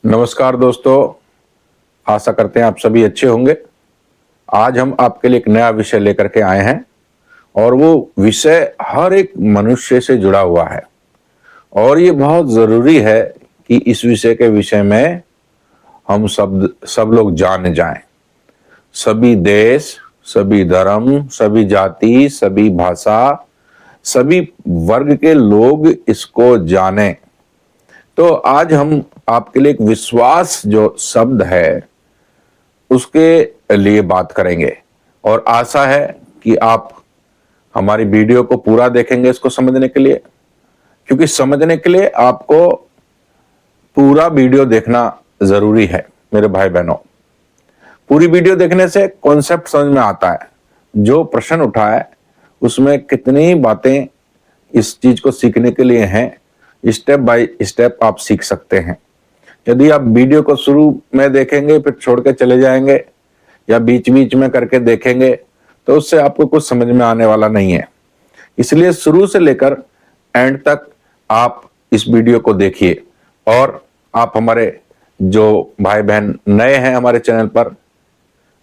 नमस्कार दोस्तों, आशा करते हैं आप सभी अच्छे होंगे। आज हम आपके लिए एक नया विषय लेकर के आए हैं और वो विषय हर एक मनुष्य से जुड़ा हुआ है और ये बहुत ज़रूरी है कि इस विषय में हम सब लोग जान जाएं। सभी देश, सभी धर्म, सभी जाति, सभी भाषा, सभी वर्ग के लोग इसको जानें। तो आज हम आपके लिए एक विश्वास जो शब्द है उसके लिए बात करेंगे और आशा है कि आप हमारी वीडियो को पूरा देखेंगे इसको समझने के लिए, क्योंकि समझने के लिए आपको पूरा वीडियो देखना जरूरी है। मेरे भाई बहनों, पूरी वीडियो देखने से कॉन्सेप्ट समझ में आता है, जो प्रश्न उठा है उसमें कितनी बातें इस चीज को सीखने के लिए हैं। स्टेप बाय स्टेप आप सीख सकते हैं। यदि आप वीडियो को शुरू में देखेंगे फिर छोड़ के चले जाएंगे या बीच बीच में करके देखेंगे तो उससे आपको कुछ समझ में आने वाला नहीं है। इसलिए शुरू से लेकर एंड तक आप इस वीडियो को देखिए और आप हमारे जो भाई बहन नए हैं हमारे चैनल पर,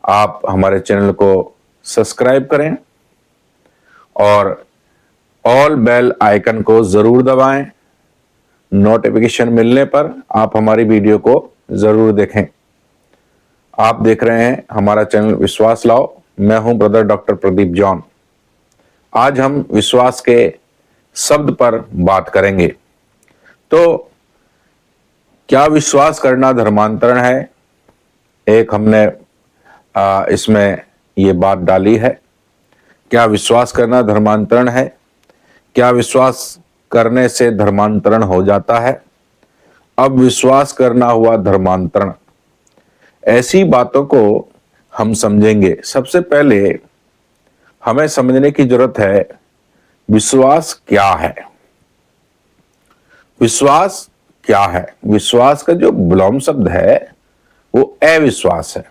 आप हमारे चैनल को सब्सक्राइब करें और ऑल बेल आइकन को जरूर दबाएं। नोटिफिकेशन मिलने पर आप हमारी वीडियो को जरूर देखें। आप देख रहे हैं हमारा चैनल विश्वास लाओ। मैं हूं ब्रदर डॉक्टर प्रदीप जॉन। आज हम विश्वास के शब्द पर बात करेंगे। तो क्या विश्वास करना धर्मांतरण है? एक हमने इसमें ये बात डाली है। क्या विश्वास करना धर्मांतरण है? क्या विश्वास करने से धर्मांतरण हो जाता है? अब विश्वास करना हुआ धर्मांतरण, ऐसी बातों को हम समझेंगे। सबसे पहले हमें समझने की जरूरत है विश्वास क्या है। विश्वास क्या है? विश्वास का जो विलोम शब्द है वो अविश्वास है,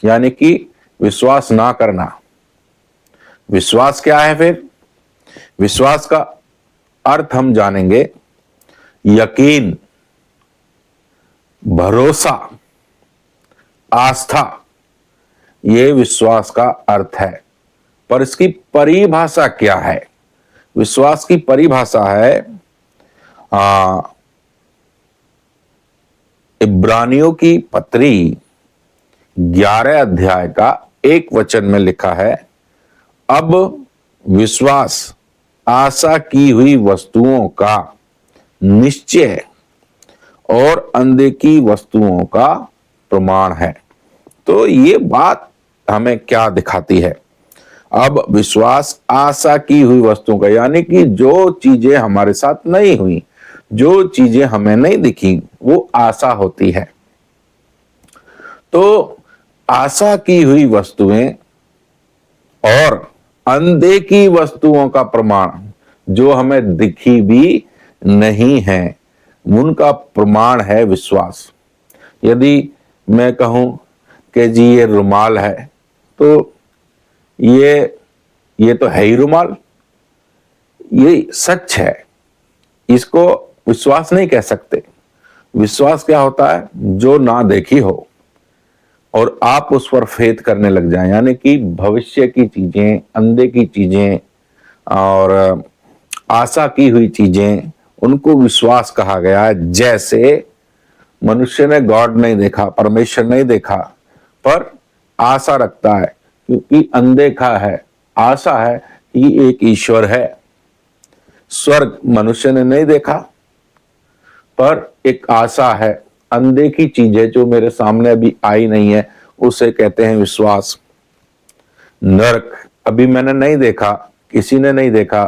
यानी कि विश्वास ना करना। विश्वास क्या है? फिर विश्वास का अर्थ हम जानेंगे। यकीन, भरोसा, आस्था, ये विश्वास का अर्थ है। पर इसकी परिभाषा क्या है? विश्वास की परिभाषा है इब्रानियों की पत्री 11 अध्याय का 1 वचन में लिखा है, अब विश्वास आशा की हुई वस्तुओं का निश्चय और अनदेखी वस्तुओं का प्रमाण है। तो ये बात हमें क्या दिखाती है? अब विश्वास आशा की हुई वस्तुओं का, यानी कि जो चीजें हमारे साथ नहीं हुई, जो चीजें हमें नहीं दिखी, वो आशा होती है। तो आशा की हुई वस्तुएं और अनदेखी वस्तुओं का प्रमाण, जो हमें दिखी भी नहीं है, उनका प्रमाण है विश्वास। यदि मैं कहूं कि जी ये रुमाल है, तो ये तो है ही रुमाल, ये सच है, इसको विश्वास नहीं कह सकते। विश्वास क्या होता है? जो ना देखी हो और आप उस पर फेथ करने लग जाएं, यानी कि भविष्य की चीजें, अनदेखी चीजें और आशा की हुई चीजें, उनको विश्वास कहा गया है। जैसे मनुष्य ने गॉड नहीं देखा, परमेश्वर नहीं देखा, पर आशा रखता है क्योंकि अनदेखा है। आशा है कि एक ईश्वर है। स्वर्ग मनुष्य ने नहीं देखा, पर एक आशा है। अनदेखी चीजें जो मेरे सामने अभी आई नहीं है, उसे कहते हैं विश्वास। नरक अभी मैंने नहीं देखा, किसी ने नहीं देखा,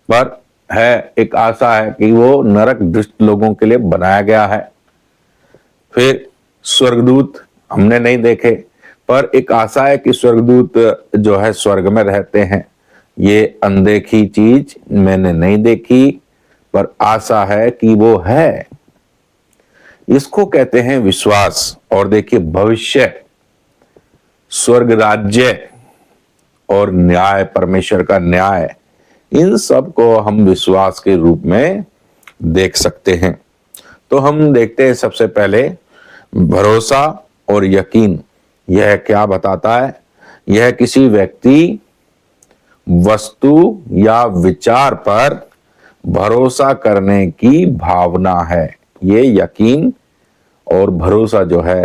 पर है, एक आशा है कि वो नरक दुष्ट लोगों के लिए बनाया गया है। फिर स्वर्गदूत हमने नहीं देखे, पर एक आशा है कि स्वर्गदूत जो है स्वर्ग में रहते हैं। ये अनदेखी चीज मैंने नहीं देखी, पर आशा है कि वो है। इसको कहते हैं विश्वास। और देखिए, भविष्य, स्वर्ग राज्य और न्याय, परमेश्वर का न्याय, इन सब को हम विश्वास के रूप में देख सकते हैं। तो हम देखते हैं सबसे पहले भरोसा और यकीन यह क्या बताता है। यह किसी व्यक्ति, वस्तु या विचार पर भरोसा करने की भावना है। ये यकीन और भरोसा जो है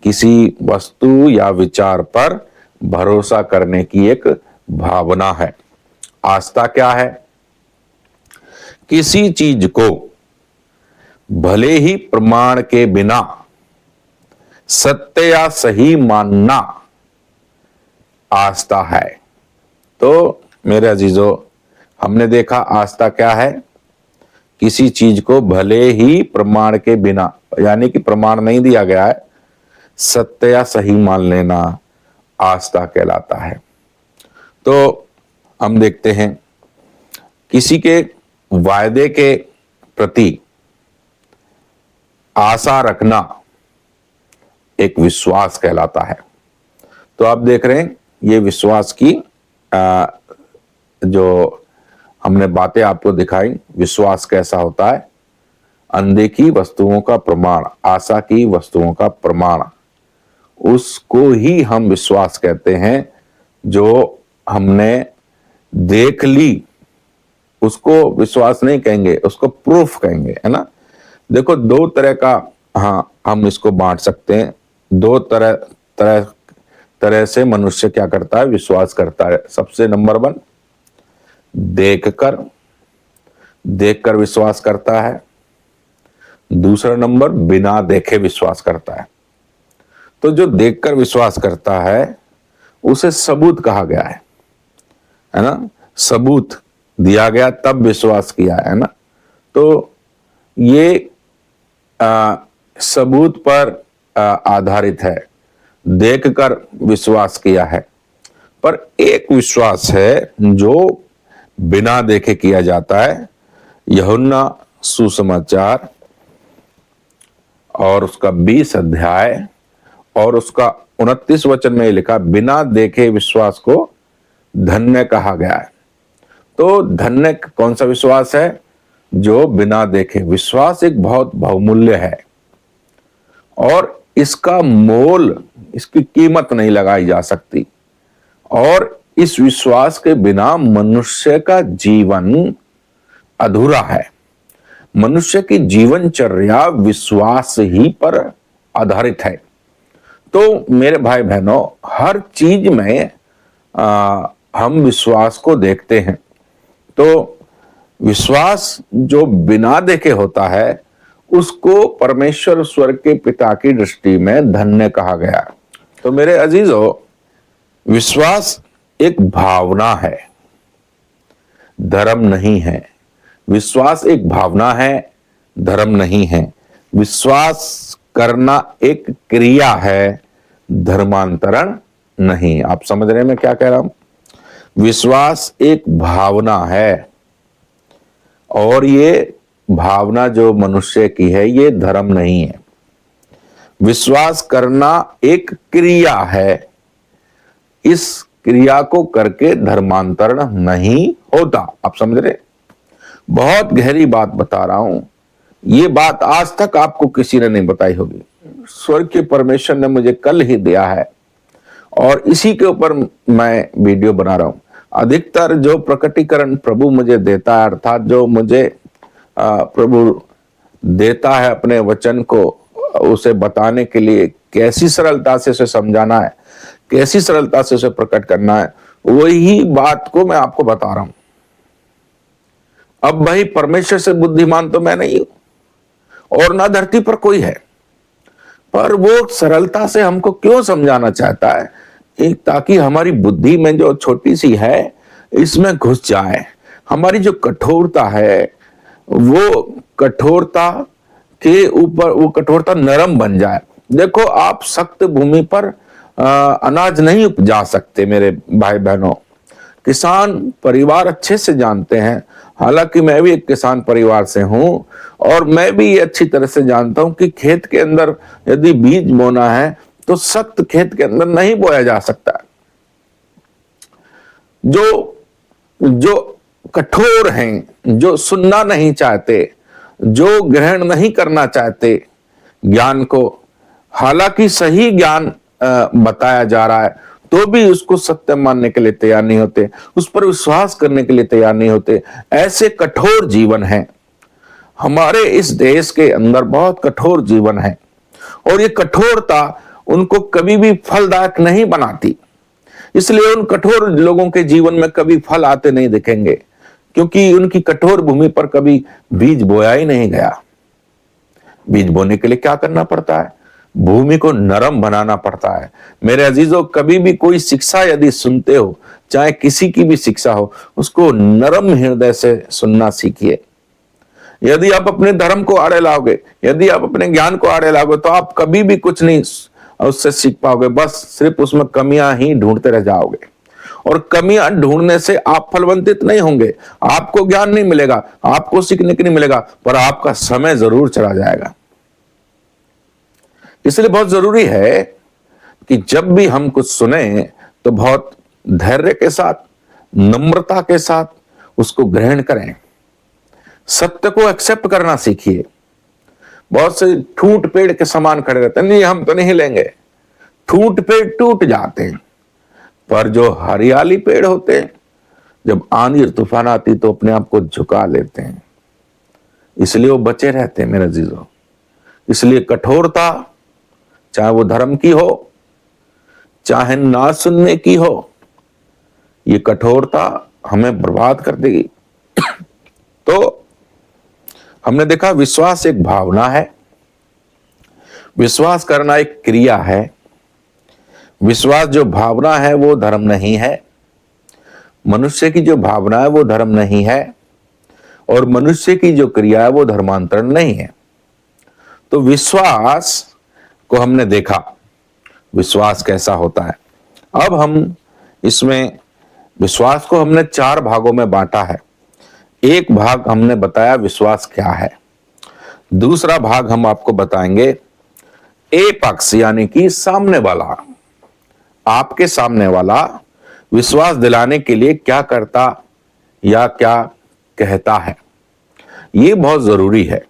किसी वस्तु या विचार पर भरोसा करने की एक भावना है। आस्था क्या है? किसी चीज को भले ही प्रमाण के बिना सत्य या सही मानना आस्था है। तो मेरे अजीजों, हमने देखा आस्था क्या है। किसी चीज को भले ही प्रमाण के बिना, यानी कि प्रमाण नहीं दिया गया है, सत्य या सही मान लेना आस्था कहलाता है। तो हम देखते हैं किसी के वायदे के प्रति आशा रखना एक विश्वास कहलाता है। तो आप देख रहे हैं ये विश्वास की जो हमने बातें आपको दिखाई, विश्वास कैसा होता है। अनदेखी वस्तुओं का प्रमाण, आशा की वस्तुओं का प्रमाण, उसको ही हम विश्वास कहते हैं। जो हमने देख ली उसको विश्वास नहीं कहेंगे, उसको प्रूफ कहेंगे, है ना। देखो दो तरह का, हाँ, हम इसको बांट सकते हैं। दो तरह तरह तरह से मनुष्य क्या करता है, विश्वास करता है। सबसे नंबर 1, देखकर विश्वास करता है। दूसरा नंबर, बिना देखे विश्वास करता है। तो जो देखकर विश्वास करता है उसे सबूत कहा गया है ना। सबूत दिया गया तब विश्वास किया, है ना। तो ये सबूत पर आधारित है, देखकर विश्वास किया है। पर एक विश्वास है जो बिना देखे किया जाता है। यूहन्ना सुसमाचार और उसका 20 अध्याय और उसका 29 वचन में लिखा, बिना देखे विश्वास को धन्य कहा गया है। तो धन्य कौन सा विश्वास है? जो बिना देखे। विश्वास एक बहुत बहुमूल्य है और इसका मोल, इसकी कीमत नहीं लगाई जा सकती। और इस विश्वास के बिना मनुष्य का जीवन अधूरा है। मनुष्य की जीवनचर्या विश्वास ही पर आधारित है। तो मेरे भाई बहनों, हर चीज में हम विश्वास को देखते हैं। तो विश्वास जो बिना देखे होता है उसको परमेश्वर स्वर्ग के पिता की दृष्टि में धन्य कहा गया। तो मेरे अजीजों, विश्वास एक भावना है, धर्म नहीं है। विश्वास एक भावना है, धर्म नहीं है। विश्वास करना एक क्रिया है, धर्मांतरण नहीं। आप समझ रहे हैं मैं क्या कह रहा हूं? विश्वास एक भावना है और ये भावना जो मनुष्य की है ये धर्म नहीं है। विश्वास करना एक क्रिया है, इस क्रिया को करके धर्मांतरण नहीं होता। आप समझ रहे? बहुत गहरी बात बता रहा हूं। ये बात आज तक आपको किसी ने नहीं बताई होगी। स्वर्ग के परमेश्वर ने मुझे कल ही दिया है और इसी के ऊपर मैं वीडियो बना रहा हूं। अधिकतर जो प्रकटीकरण प्रभु मुझे देता है, अर्थात जो मुझे प्रभु देता है अपने वचन को उसे बताने के लिए, कैसी सरलता से उसे समझाना है, कैसी सरलता से उसे प्रकट करना है, वही बात को मैं आपको बता रहा हूं। अब भाई, परमेश्वर से बुद्धिमान तो मैं नहीं हूं और ना धरती पर कोई है, पर वो सरलता से हमको क्यों समझाना चाहता है? एक ताकि हमारी बुद्धि में जो छोटी सी है इसमें घुस जाए। हमारी जो कठोरता है वो कठोरता के ऊपर, वो कठोरता नरम बन जाए। देखो, आप सख्त भूमि पर अनाज नहीं उपजा सकते मेरे भाई बहनों। किसान परिवार अच्छे से जानते हैं, हालांकि मैं भी एक किसान परिवार से हूं और मैं भी ये अच्छी तरह से जानता हूं कि खेत के अंदर यदि बीज बोना है तो सख्त खेत के अंदर नहीं बोया जा सकता। जो कठोर हैं, जो सुनना नहीं चाहते, जो ग्रहण नहीं करना चाहते ज्ञान को, हालांकि सही ज्ञान बताया जा रहा है, तो भी उसको सत्य मानने के लिए तैयार नहीं होते, उस पर विश्वास करने के लिए तैयार नहीं होते। ऐसे कठोर जीवन है हमारे इस देश के अंदर, बहुत कठोर जीवन है, और ये कठोरता उनको कभी भी फलदायक नहीं बनाती। इसलिए उन कठोर लोगों के जीवन में कभी फल आते नहीं दिखेंगे, क्योंकि उनकी कठोर भूमि पर कभी बीज बोया ही नहीं गया। बीज बोने के लिए क्या करना पड़ता है? भूमि को नरम बनाना पड़ता है। मेरे अजीजों, कभी भी कोई शिक्षा यदि सुनते हो, चाहे किसी की भी शिक्षा हो, उसको नरम हृदय से सुनना सीखिए। यदि आप अपने धर्म को आड़े लाओगे, यदि आप अपने ज्ञान को आड़े लाओगे, तो आप कभी भी कुछ नहीं उससे सीख पाओगे, बस सिर्फ उसमें कमियां ही ढूंढते रह जाओगे। और कमियां ढूंढने से आप फलवंतित नहीं होंगे, आपको ज्ञान नहीं मिलेगा, आपको सीखने के नहीं मिलेगा, पर आपका समय जरूर चला जाएगा। इसलिए बहुत जरूरी है कि जब भी हम कुछ सुने तो बहुत धैर्य के साथ, नम्रता के साथ उसको ग्रहण करें। सत्य को एक्सेप्ट करना सीखिए। बहुत से ठूंठ पेड़ के समान खड़े रहते हैं, नहीं हम तो नहीं लेंगे। ठूंठ पेड़ टूट जाते हैं, पर जो हरियाली पेड़ होते हैं, जब आंधी और तूफान आती तो अपने आप को झुका लेते हैं, इसलिए वो बचे रहते हैं। मेरे अजीजों, इसलिए कठोरता, चाहे वो धर्म की हो, चाहे ना सुनने की हो, ये कठोरता हमें बर्बाद कर देगी। तो हमने देखा विश्वास एक भावना है, विश्वास करना एक क्रिया है। विश्वास जो भावना है वो धर्म नहीं है। मनुष्य की जो भावना है वो धर्म नहीं है, और मनुष्य की जो क्रिया है वो धर्मांतरण नहीं है। तो विश्वास को हमने देखा, विश्वास कैसा होता है। अब हम इसमें विश्वास को हमने 4 भागों में बांटा है। एक भाग हमने बताया विश्वास क्या है, दूसरा भाग हम आपको बताएंगे ए पक्ष यानी कि सामने वाला, आपके सामने वाला विश्वास दिलाने के लिए क्या करता या क्या कहता है। यह बहुत जरूरी है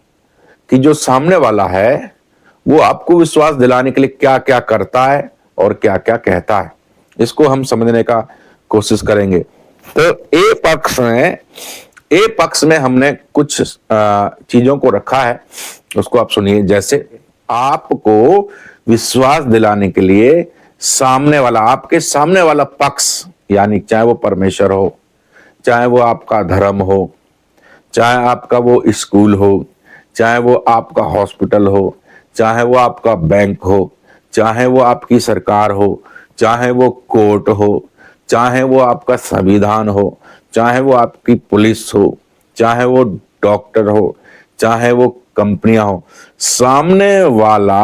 कि जो सामने वाला है वो आपको विश्वास दिलाने के लिए क्या क्या करता है और क्या क्या कहता है, इसको हम समझने का कोशिश करेंगे। तो ए पक्ष में हमने कुछ चीजों को रखा है, उसको आप सुनिए। जैसे आपको विश्वास दिलाने के लिए सामने वाला, आपके सामने वाला पक्ष, यानी चाहे वो परमेश्वर हो, चाहे वो आपका धर्म हो, चाहे आपका वो स्कूल हो, चाहे वो आपका हॉस्पिटल हो, चाहे वो आपका बैंक हो, चाहे वो आपकी सरकार हो, चाहे वो कोर्ट हो, चाहे वो आपका संविधान हो, चाहे वो आपकी पुलिस हो, चाहे वो डॉक्टर हो, चाहे वो कंपनियां हो, सामने वाला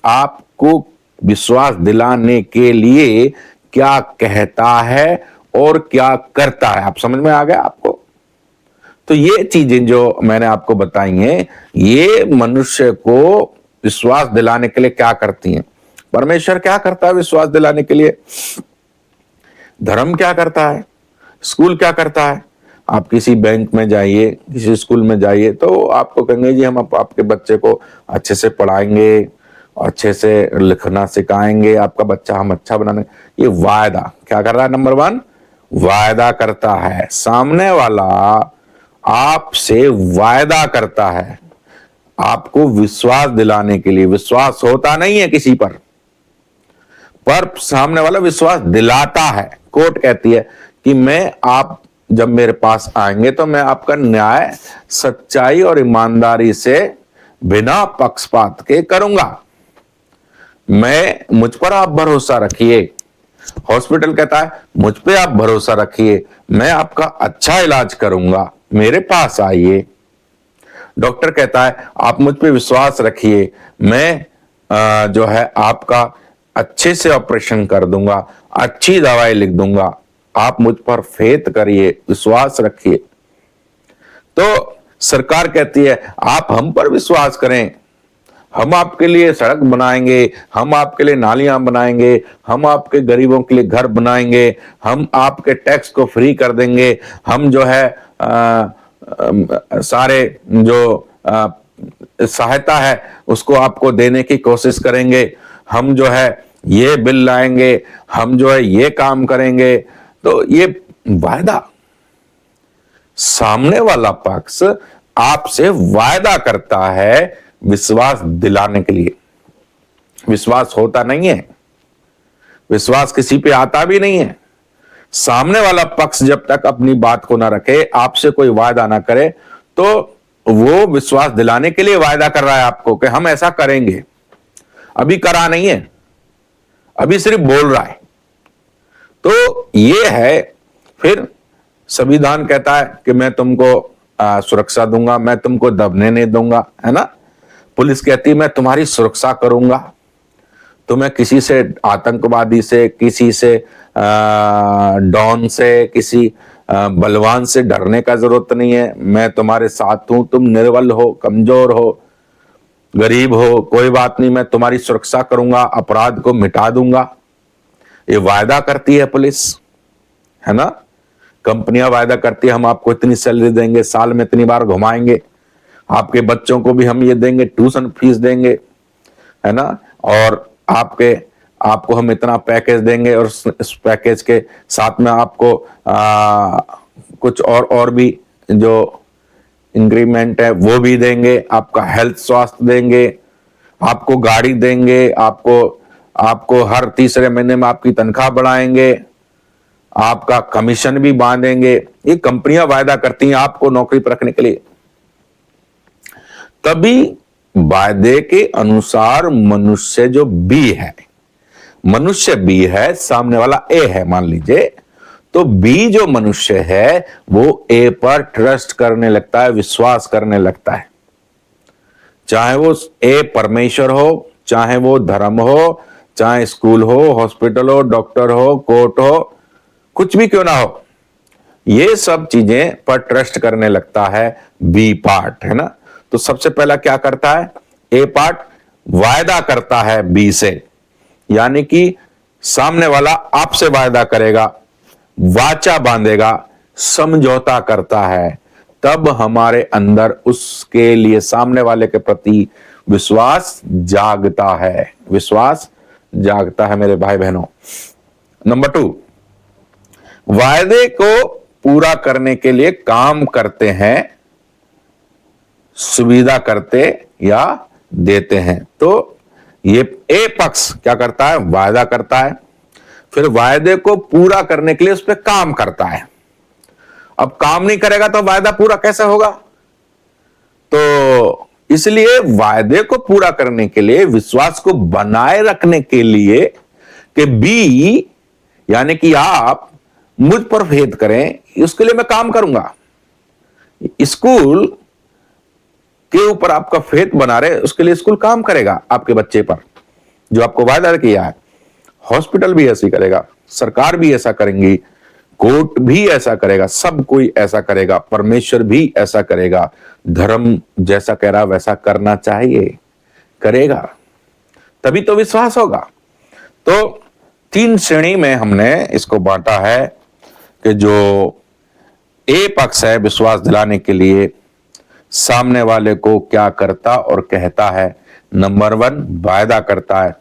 आपको विश्वास दिलाने के लिए क्या कहता है और क्या करता है। आप समझ में आ गया आपको? तो ये चीजें जो मैंने आपको बताई हैं, ये मनुष्य को विश्वास दिलाने के लिए क्या करती हैं। परमेश्वर क्या करता है विश्वास दिलाने के लिए? धर्म क्या करता है? स्कूल क्या करता है? आप किसी बैंक में जाइए, किसी स्कूल में जाइए, तो आपको कहेंगे जी हम आपके बच्चे को अच्छे से पढ़ाएंगे, अच्छे से लिखना सिखाएंगे, आपका बच्चा हम अच्छा बनाने। ये वायदा क्या कर रहा है? नंबर 1 वायदा करता है। सामने वाला आपसे वायदा करता है आपको विश्वास दिलाने के लिए। विश्वास होता नहीं है किसी पर सामने वाला विश्वास दिलाता है। कोर्ट कहती है कि मैं, आप जब मेरे पास आएंगे तो मैं आपका न्याय सच्चाई और ईमानदारी से बिना पक्षपात के करूंगा। मुझ पर आप भरोसा रखिए। हॉस्पिटल कहता है मुझ पे आप भरोसा रखिए, मैं आपका अच्छा इलाज करूंगा, मेरे पास आइए। डॉक्टर कहता है आप मुझ पे विश्वास रखिए, मैं जो है आपका अच्छे से ऑपरेशन कर दूंगा, अच्छी दवाई लिख दूंगा, आप मुझ पर फेथ करिए, विश्वास रखिए। तो सरकार कहती है आप हम पर विश्वास करें, हम आपके लिए सड़क बनाएंगे, हम आपके लिए नालियां बनाएंगे, हम आपके गरीबों के लिए घर बनाएंगे, हम आपके टैक्स को फ्री कर देंगे, हम जो है सारे जो सहायता है उसको आपको देने की कोशिश करेंगे, हम जो है ये बिल लाएंगे, हम जो है ये काम करेंगे। तो ये वायदा, सामने वाला पक्ष आपसे वायदा करता है विश्वास दिलाने के लिए। विश्वास होता नहीं है, विश्वास किसी पे आता भी नहीं है। सामने वाला पक्ष जब तक अपनी बात को ना रखे, आपसे कोई वायदा ना करे, तो वो विश्वास दिलाने के लिए वायदा कर रहा है आपको कि हम ऐसा करेंगे। अभी करा नहीं है, अभी सिर्फ बोल रहा है। तो ये है, फिर संविधान कहता है कि मैं तुमको सुरक्षा दूंगा, मैं तुमको दबने नहीं दूंगा, है ना। पुलिस कहती है मैं तुम्हारी सुरक्षा करूंगा, तुम्हें किसी से, आतंकवादी से, किसी से डॉन से, किसी बलवान से डरने का जरूरत नहीं है। मैं तुम्हारे साथ हूं, तुम निर्बल हो, कमजोर हो, गरीब हो, कोई बात नहीं, मैं तुम्हारी सुरक्षा करूंगा, अपराध को मिटा दूंगा। ये वायदा करती है पुलिस, है ना। कंपनियां वायदा करती है हम आपको इतनी सैलरी देंगे, साल में इतनी बार घुमाएंगे, आपके बच्चों को भी हम ये देंगे, ट्यूशन फीस देंगे, है ना, और आपको हम इतना पैकेज देंगे, और इस पैकेज के साथ में आपको कुछ और भी जो इंक्रीमेंट है वो भी देंगे, आपका हेल्थ स्वास्थ्य देंगे, आपको गाड़ी देंगे, आपको हर तीसरे महीने में आपकी तनख्वाह बढ़ाएंगे, आपका कमीशन भी बांधेंगे। ये कंपनियां वायदा करती हैं आपको नौकरी पर रखने के लिए। तभी वायदे के अनुसार मनुष्य जो बी है, मनुष्य बी है, सामने वाला ए है मान लीजिए, तो बी जो मनुष्य है वो ए पर ट्रस्ट करने लगता है, विश्वास करने लगता है। चाहे वो ए परमेश्वर हो, चाहे वो धर्म हो, चाहे स्कूल हो, हॉस्पिटल हो, डॉक्टर हो, कोर्ट हो, कुछ भी क्यों ना हो, ये सब चीजें पर ट्रस्ट करने लगता है बी पार्ट, है ना। तो सबसे पहला क्या करता है ए पार्ट, वायदा करता है बी से, यानी कि सामने वाला आपसे वायदा करेगा, वाचा बांधेगा, समझौता करता है, तब हमारे अंदर उसके लिए, सामने वाले के प्रति विश्वास जागता है। विश्वास जागता है मेरे भाई बहनों। नंबर 2, वायदे को पूरा करने के लिए काम करते हैं, सुविधा करते या देते हैं। तो ये ए पक्ष क्या करता है, वायदा करता है, फिर वायदे को पूरा करने के लिए उस पर काम करता है। अब काम नहीं करेगा तो वायदा पूरा कैसे होगा। तो इसलिए वायदे को पूरा करने के लिए, विश्वास को बनाए रखने के लिए कि बी यानी कि आप मुझ पर फेथ करें, उसके लिए मैं काम करूंगा। स्कूल के ऊपर आपका फेथ बना रहे, उसके लिए स्कूल काम करेगा आपके बच्चे पर, जो आपको वायदा किया है। हॉस्पिटल भी ऐसी करेगा, सरकार भी ऐसा करेंगी, कोर्ट भी ऐसा करेगा, सब कोई ऐसा करेगा, परमेश्वर भी ऐसा करेगा। धर्म जैसा कह रहा वैसा करना चाहिए, करेगा, तभी तो विश्वास होगा। तो 3 श्रेणी में हमने इसको बांटा है कि जो ए पक्ष है विश्वास दिलाने के लिए सामने वाले को क्या करता और कहता है। नंबर 1, वायदा करता है,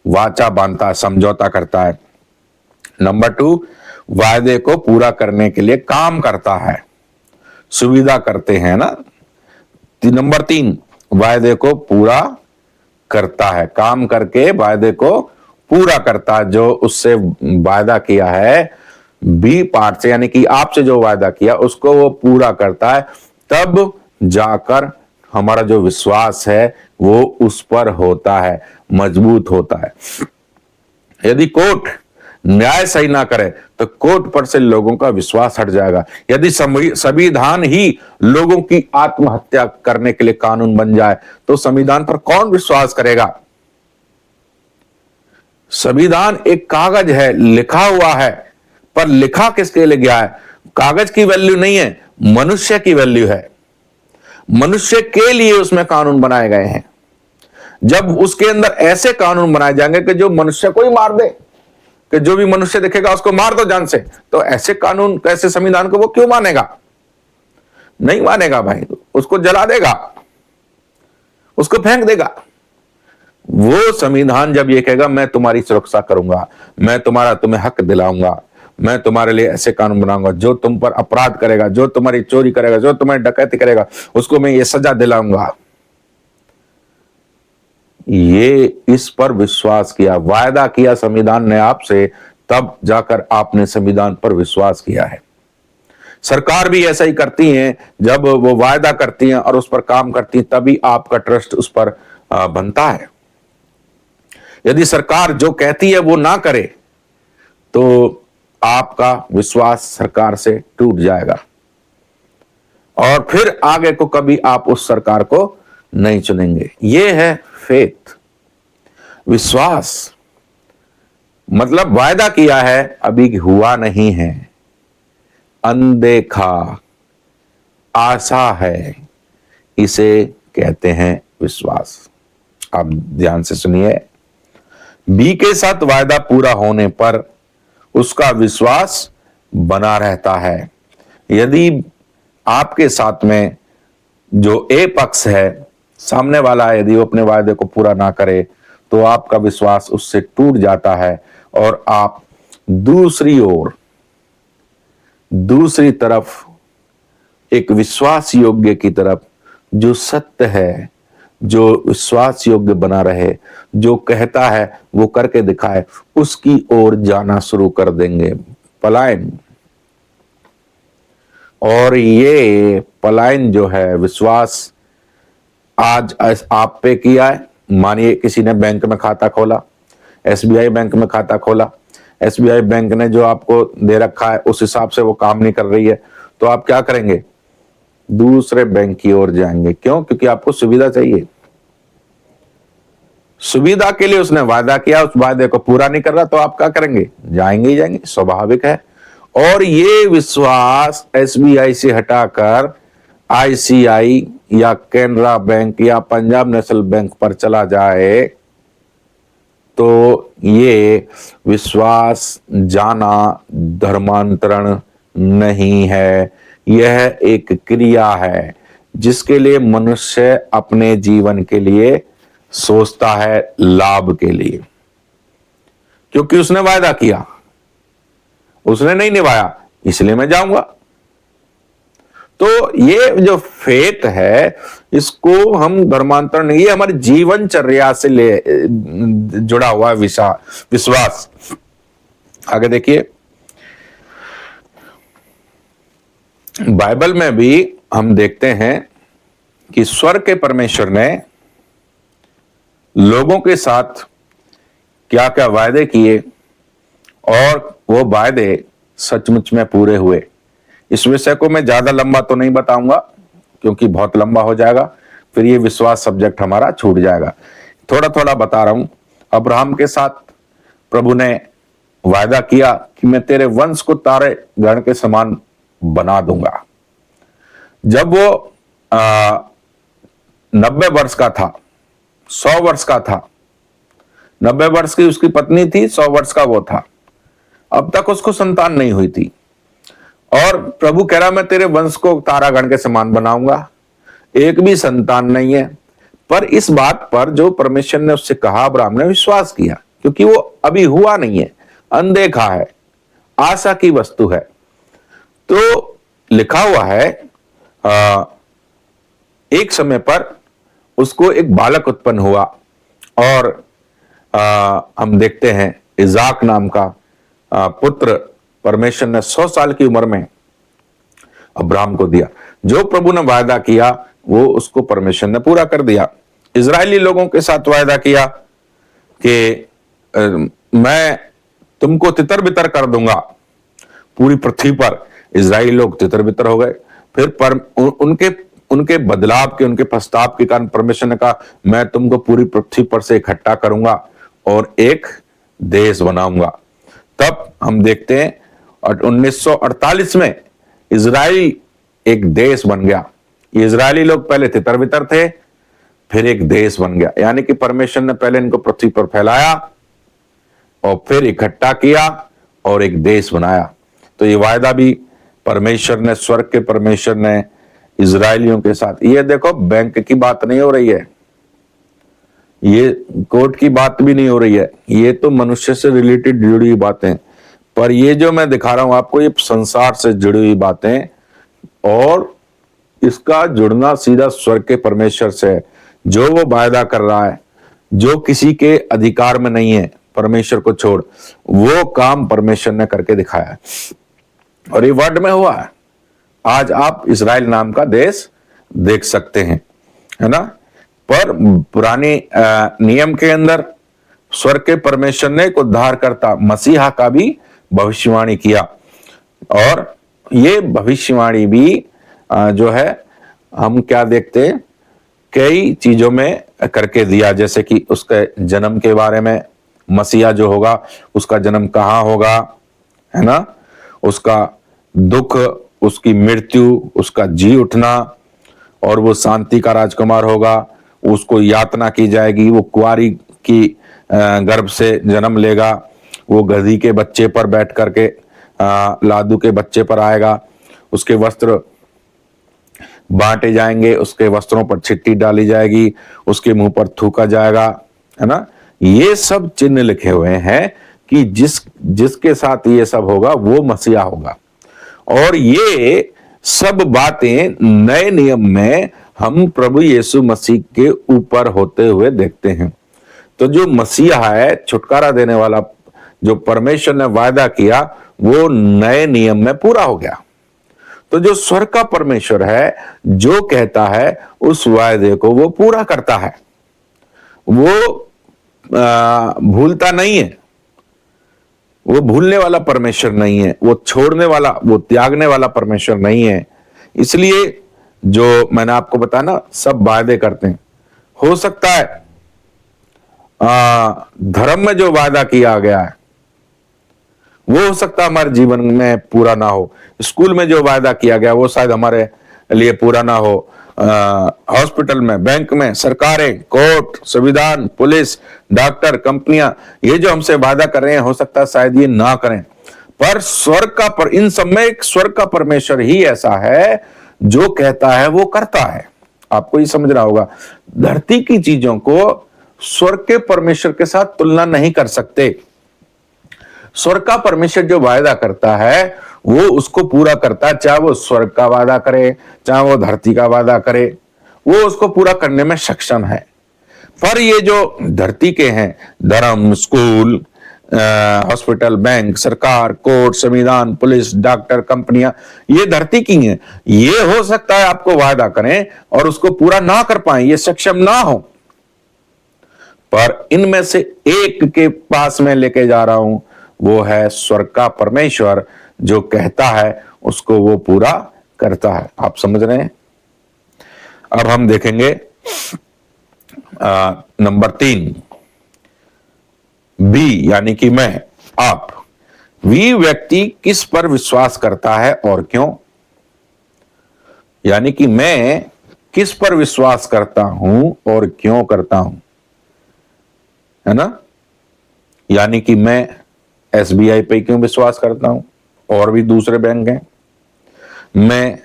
वाचा बांधता है, समझौता करता है। नंबर 2, वायदे को पूरा करने के लिए काम करता है, सुविधा करते हैं ना। नंबर 3, वायदे को पूरा करता है, काम करके वायदे को पूरा करता है। जो उससे वायदा किया है बी पार्ट से, यानी कि आपसे जो वायदा किया उसको वो पूरा करता है, तब जाकर हमारा जो विश्वास है वो उस पर होता है, मजबूत होता है। यदि कोर्ट न्याय सही ना करे तो कोर्ट पर से लोगों का विश्वास हट जाएगा। यदि संविधान ही लोगों की आत्महत्या करने के लिए कानून बन जाए तो संविधान पर कौन विश्वास करेगा। संविधान एक कागज है, लिखा हुआ है, पर लिखा किसके लिए गया है। कागज की वैल्यू नहीं है, मनुष्य की वैल्यू है। मनुष्य के लिए उसमें कानून बनाए गए हैं। जब उसके अंदर ऐसे कानून बनाए जाएंगे कि जो मनुष्य को ही मार दे, कि जो भी मनुष्य दिखेगा उसको मार दो जान से, तो ऐसे कानून, कैसे संविधान को वो क्यों मानेगा, नहीं मानेगा भाई, उसको जला देगा। उसको फेंक देगा। वो संविधान जब ये कहेगा मैं तुम्हारी सुरक्षा करूंगा, मैं तुम्हें हक दिलाऊंगा, मैं तुम्हारे लिए ऐसे कानून बनाऊंगा, जो तुम पर अपराध करेगा, जो तुम्हारी चोरी करेगा, जो तुम्हारी डकैती करेगा, उसको मैं ये सजा दिलाऊंगा। ये इस पर विश्वास किया, वायदा किया संविधान ने आपसे, तब जाकर आपने संविधान पर विश्वास किया है। सरकार भी ऐसा ही करती है, जब वो वायदा करती हैं और उस पर काम करती हैं, तभी आपका ट्रस्ट उस पर बनता है। यदि सरकार जो कहती है वो ना करे तो आपका विश्वास सरकार से टूट जाएगा और फिर आगे को कभी आप उस सरकार को नहीं चुनेंगे। ये है फेथ, विश्वास। मतलब वायदा किया है, अभी हुआ नहीं है, अनदेखा, आशा है, इसे कहते हैं विश्वास। आप ध्यान से सुनिए, बी के साथ वायदा पूरा होने पर उसका विश्वास बना रहता है। यदि आपके साथ में जो ए पक्ष है, सामने वाला, यदि वो अपने वायदे को पूरा ना करे तो आपका विश्वास उससे टूट जाता है और आप दूसरी तरफ एक विश्वास योग्य की तरफ, जो सत्य है, जो विश्वास योग्य बना रहे, जो कहता है वो करके दिखाए, उसकी ओर जाना शुरू कर देंगे, पलायन। और ये पलायन जो है, विश्वास आज आप पे किया है। मानिए किसी ने बैंक में खाता खोला, एसबीआई बैंक में खाता खोला, एसबीआई बैंक ने जो आपको दे रखा है उस हिसाब से वो काम नहीं कर रही है, तो आप क्या करेंगे? दूसरे बैंक की ओर जाएंगे। क्यों? क्योंकि आपको सुविधा चाहिए। सुविधा के लिए उसने वादा किया, उस वादे को पूरा नहीं कर रहा, तो आप क्या करेंगे? जाएंगे ही जाएंगे, स्वाभाविक है। और ये विश्वास एसबीआई से हटाकर आईसीआई या कैनरा बैंक या पंजाब नेशनल बैंक पर चला जाए तो ये विश्वास जाना धर्मांतरण नहीं है, यह एक क्रिया है जिसके लिए मनुष्य अपने जीवन के लिए सोचता है, लाभ के लिए। क्योंकि उसने वायदा किया, उसने नहीं निभाया, इसलिए मैं जाऊंगा। तो ये जो फेथ है, इसको हम धर्मांतरण नहीं, ये हमारी जीवनचर्या से जुड़ा हुआ विश्वास। आगे देखिए, बाइबल में भी हम देखते हैं कि स्वर्ग के परमेश्वर ने लोगों के साथ क्या क्या वायदे किए और वो वायदे सचमुच में पूरे हुए। इस विषय को मैं ज्यादा लंबा तो नहीं बताऊंगा क्योंकि बहुत लंबा हो जाएगा, फिर ये विश्वास सब्जेक्ट हमारा छूट जाएगा। थोड़ा थोड़ा बता रहा हूं। अब्राहम के साथ प्रभु ने वायदा किया कि मैं तेरे वंश को तारे गण के समान बना दूंगा। जब वो 90 वर्ष का था, 100 वर्ष का था, 90 वर्ष की उसकी पत्नी थी, 100 वर्ष का वो था, अब तक उसको संतान नहीं हुई थी। और प्रभु कह रहा मैं तेरे वंश को तारागण के समान बनाऊंगा, एक भी संतान नहीं है। पर इस बात पर जो परमेश्वर ने उससे कहा, अब्राहम ने विश्वास किया, क्योंकि वो अभी हुआ नहीं है, अनदेखा है, आशा की वस्तु है। तो लिखा हुआ है एक समय पर उसको एक बालक उत्पन्न हुआ और हम देखते हैं इजाक नाम का पुत्र परमेश्वर ने 100 साल की उम्र में अब्राहम को दिया। जो प्रभु ने वायदा किया वो उसको परमेश्वर ने पूरा कर दिया। इजरायली लोगों के साथ वायदा किया कि मैं तुमको तितर बितर कर दूंगा पूरी पृथ्वी पर। इजरायली लोग तितर बितर हो गए। फिर उनके बदलाव के, उनके प्रस्ताव के कारण परमेश्वर ने कहा मैं तुमको पूरी पृथ्वी पर से इकट्ठा करूंगा और एक देश बनाऊंगा। तब हम देखते हैं 1948 में इजराइल एक देश बन गया। इजरायली लोग पहले तितर बितर थे, फिर एक देश बन गया। यानी कि परमेश्वर ने पहले इनको पृथ्वी पर फैलाया और फिर इकट्ठा किया और एक देश बनाया। तो ये वायदा भी परमेश्वर ने, स्वर्ग के परमेश्वर ने इजरायलियों के साथ। ये देखो, बैंक की बात नहीं हो रही है, ये कोर्ट की बात भी नहीं हो रही है, ये तो मनुष्य से रिलेटेड जुड़ी हुई बातें। पर ये जो मैं दिखा रहा हूं आपको, ये संसार से जुड़ी हुई बातें, और इसका जुड़ना सीधा स्वर्ग के परमेश्वर से है। जो वो वायदा कर रहा है, जो किसी के अधिकार में नहीं है परमेश्वर को छोड़, वो काम परमेश्वर ने करके दिखाया है, और ये वर्ड में हुआ है। आज आप इजराइल नाम का देश देख सकते हैं, है ना। पर पुराने नियम के अंदर स्वर्ग के परमेश्वर ने एक उद्धारकर्ता मसीहा का भी भविष्यवाणी किया, और ये भविष्यवाणी भी जो है हम क्या देखते हैं, कई चीजों में करके दिया। जैसे कि उसके जन्म के बारे में, मसीहा जो होगा उसका जन्म कहाँ होगा, है ना, उसका दुख, उसकी मृत्यु, उसका जी उठना, और वो शांति का राजकुमार होगा, उसको यातना की जाएगी, वो कुंवारी की गर्भ से जन्म लेगा, वो गधी के बच्चे पर बैठ करके लादू के बच्चे पर आएगा, उसके वस्त्र बांटे जाएंगे, उसके वस्त्रों पर चिट्ठी डाली जाएगी, उसके मुंह पर थूका जाएगा, है ना। ये सब चिन्ह लिखे हुए हैं कि जिसके साथ ये सब होगा वो मसीहा होगा। और ये सब बातें नए नियम में हम प्रभु यीशु मसीह के ऊपर होते हुए देखते हैं। तो जो मसीहा है, छुटकारा देने वाला, जो परमेश्वर ने वायदा किया, वो नए नियम में पूरा हो गया। तो जो स्वर्ग का परमेश्वर है, जो कहता है उस वायदे को वो पूरा करता है। वो भूलता नहीं है, वो भूलने वाला परमेश्वर नहीं है, वो छोड़ने वाला, वो त्यागने वाला परमेश्वर नहीं है। इसलिए जो मैंने आपको बताया ना, सब वायदे करते हैं। हो सकता है धर्म में जो वायदा किया गया है वो हो सकता है हमारे जीवन में पूरा ना हो। स्कूल में जो वायदा किया गया वो शायद हमारे लिए पूरा ना हो। हॉस्पिटल में, बैंक में, सरकारें, कोर्ट, संविधान, पुलिस, डॉक्टर, कंपनियां, ये जो हमसे वादा कर रहे हैं, हो सकता है शायद ये ना करें। पर स्वर्ग का इन सब में एक स्वर्ग का परमेश्वर ही ऐसा है जो कहता है वो करता है। आपको ये समझना होगा। धरती की चीजों को स्वर्ग के परमेश्वर के साथ तुलना नहीं कर सकते। स्वर्ग का परमेश्वर जो वायदा करता है वो उसको पूरा करता है, चाहे वो स्वर्ग का वादा करे, चाहे वो धरती का वादा करे, वो उसको पूरा करने में सक्षम है। पर ये जो धरती के हैं, धर्म, स्कूल, हॉस्पिटल, बैंक, सरकार, कोर्ट, संविधान, पुलिस, डॉक्टर, कंपनियां, ये धरती की हैं। ये हो सकता है आपको वायदा करें और उसको पूरा ना कर पाए, ये सक्षम ना हो। पर इनमें से एक के पास मैं लेके जा रहा हूं, वो है स्वर्ग का परमेश्वर, जो कहता है उसको वो पूरा करता है। आप समझ रहे हैं। अब हम देखेंगे नंबर 3, बी यानी कि मैं, आप। वी व्यक्ति किस पर विश्वास करता है और क्यों। यानी कि मैं किस पर विश्वास करता हूं और क्यों करता हूं, है ना। यानी कि मैं SBI पे क्यों विश्वास करता हूं, और भी दूसरे बैंक हैं। मैं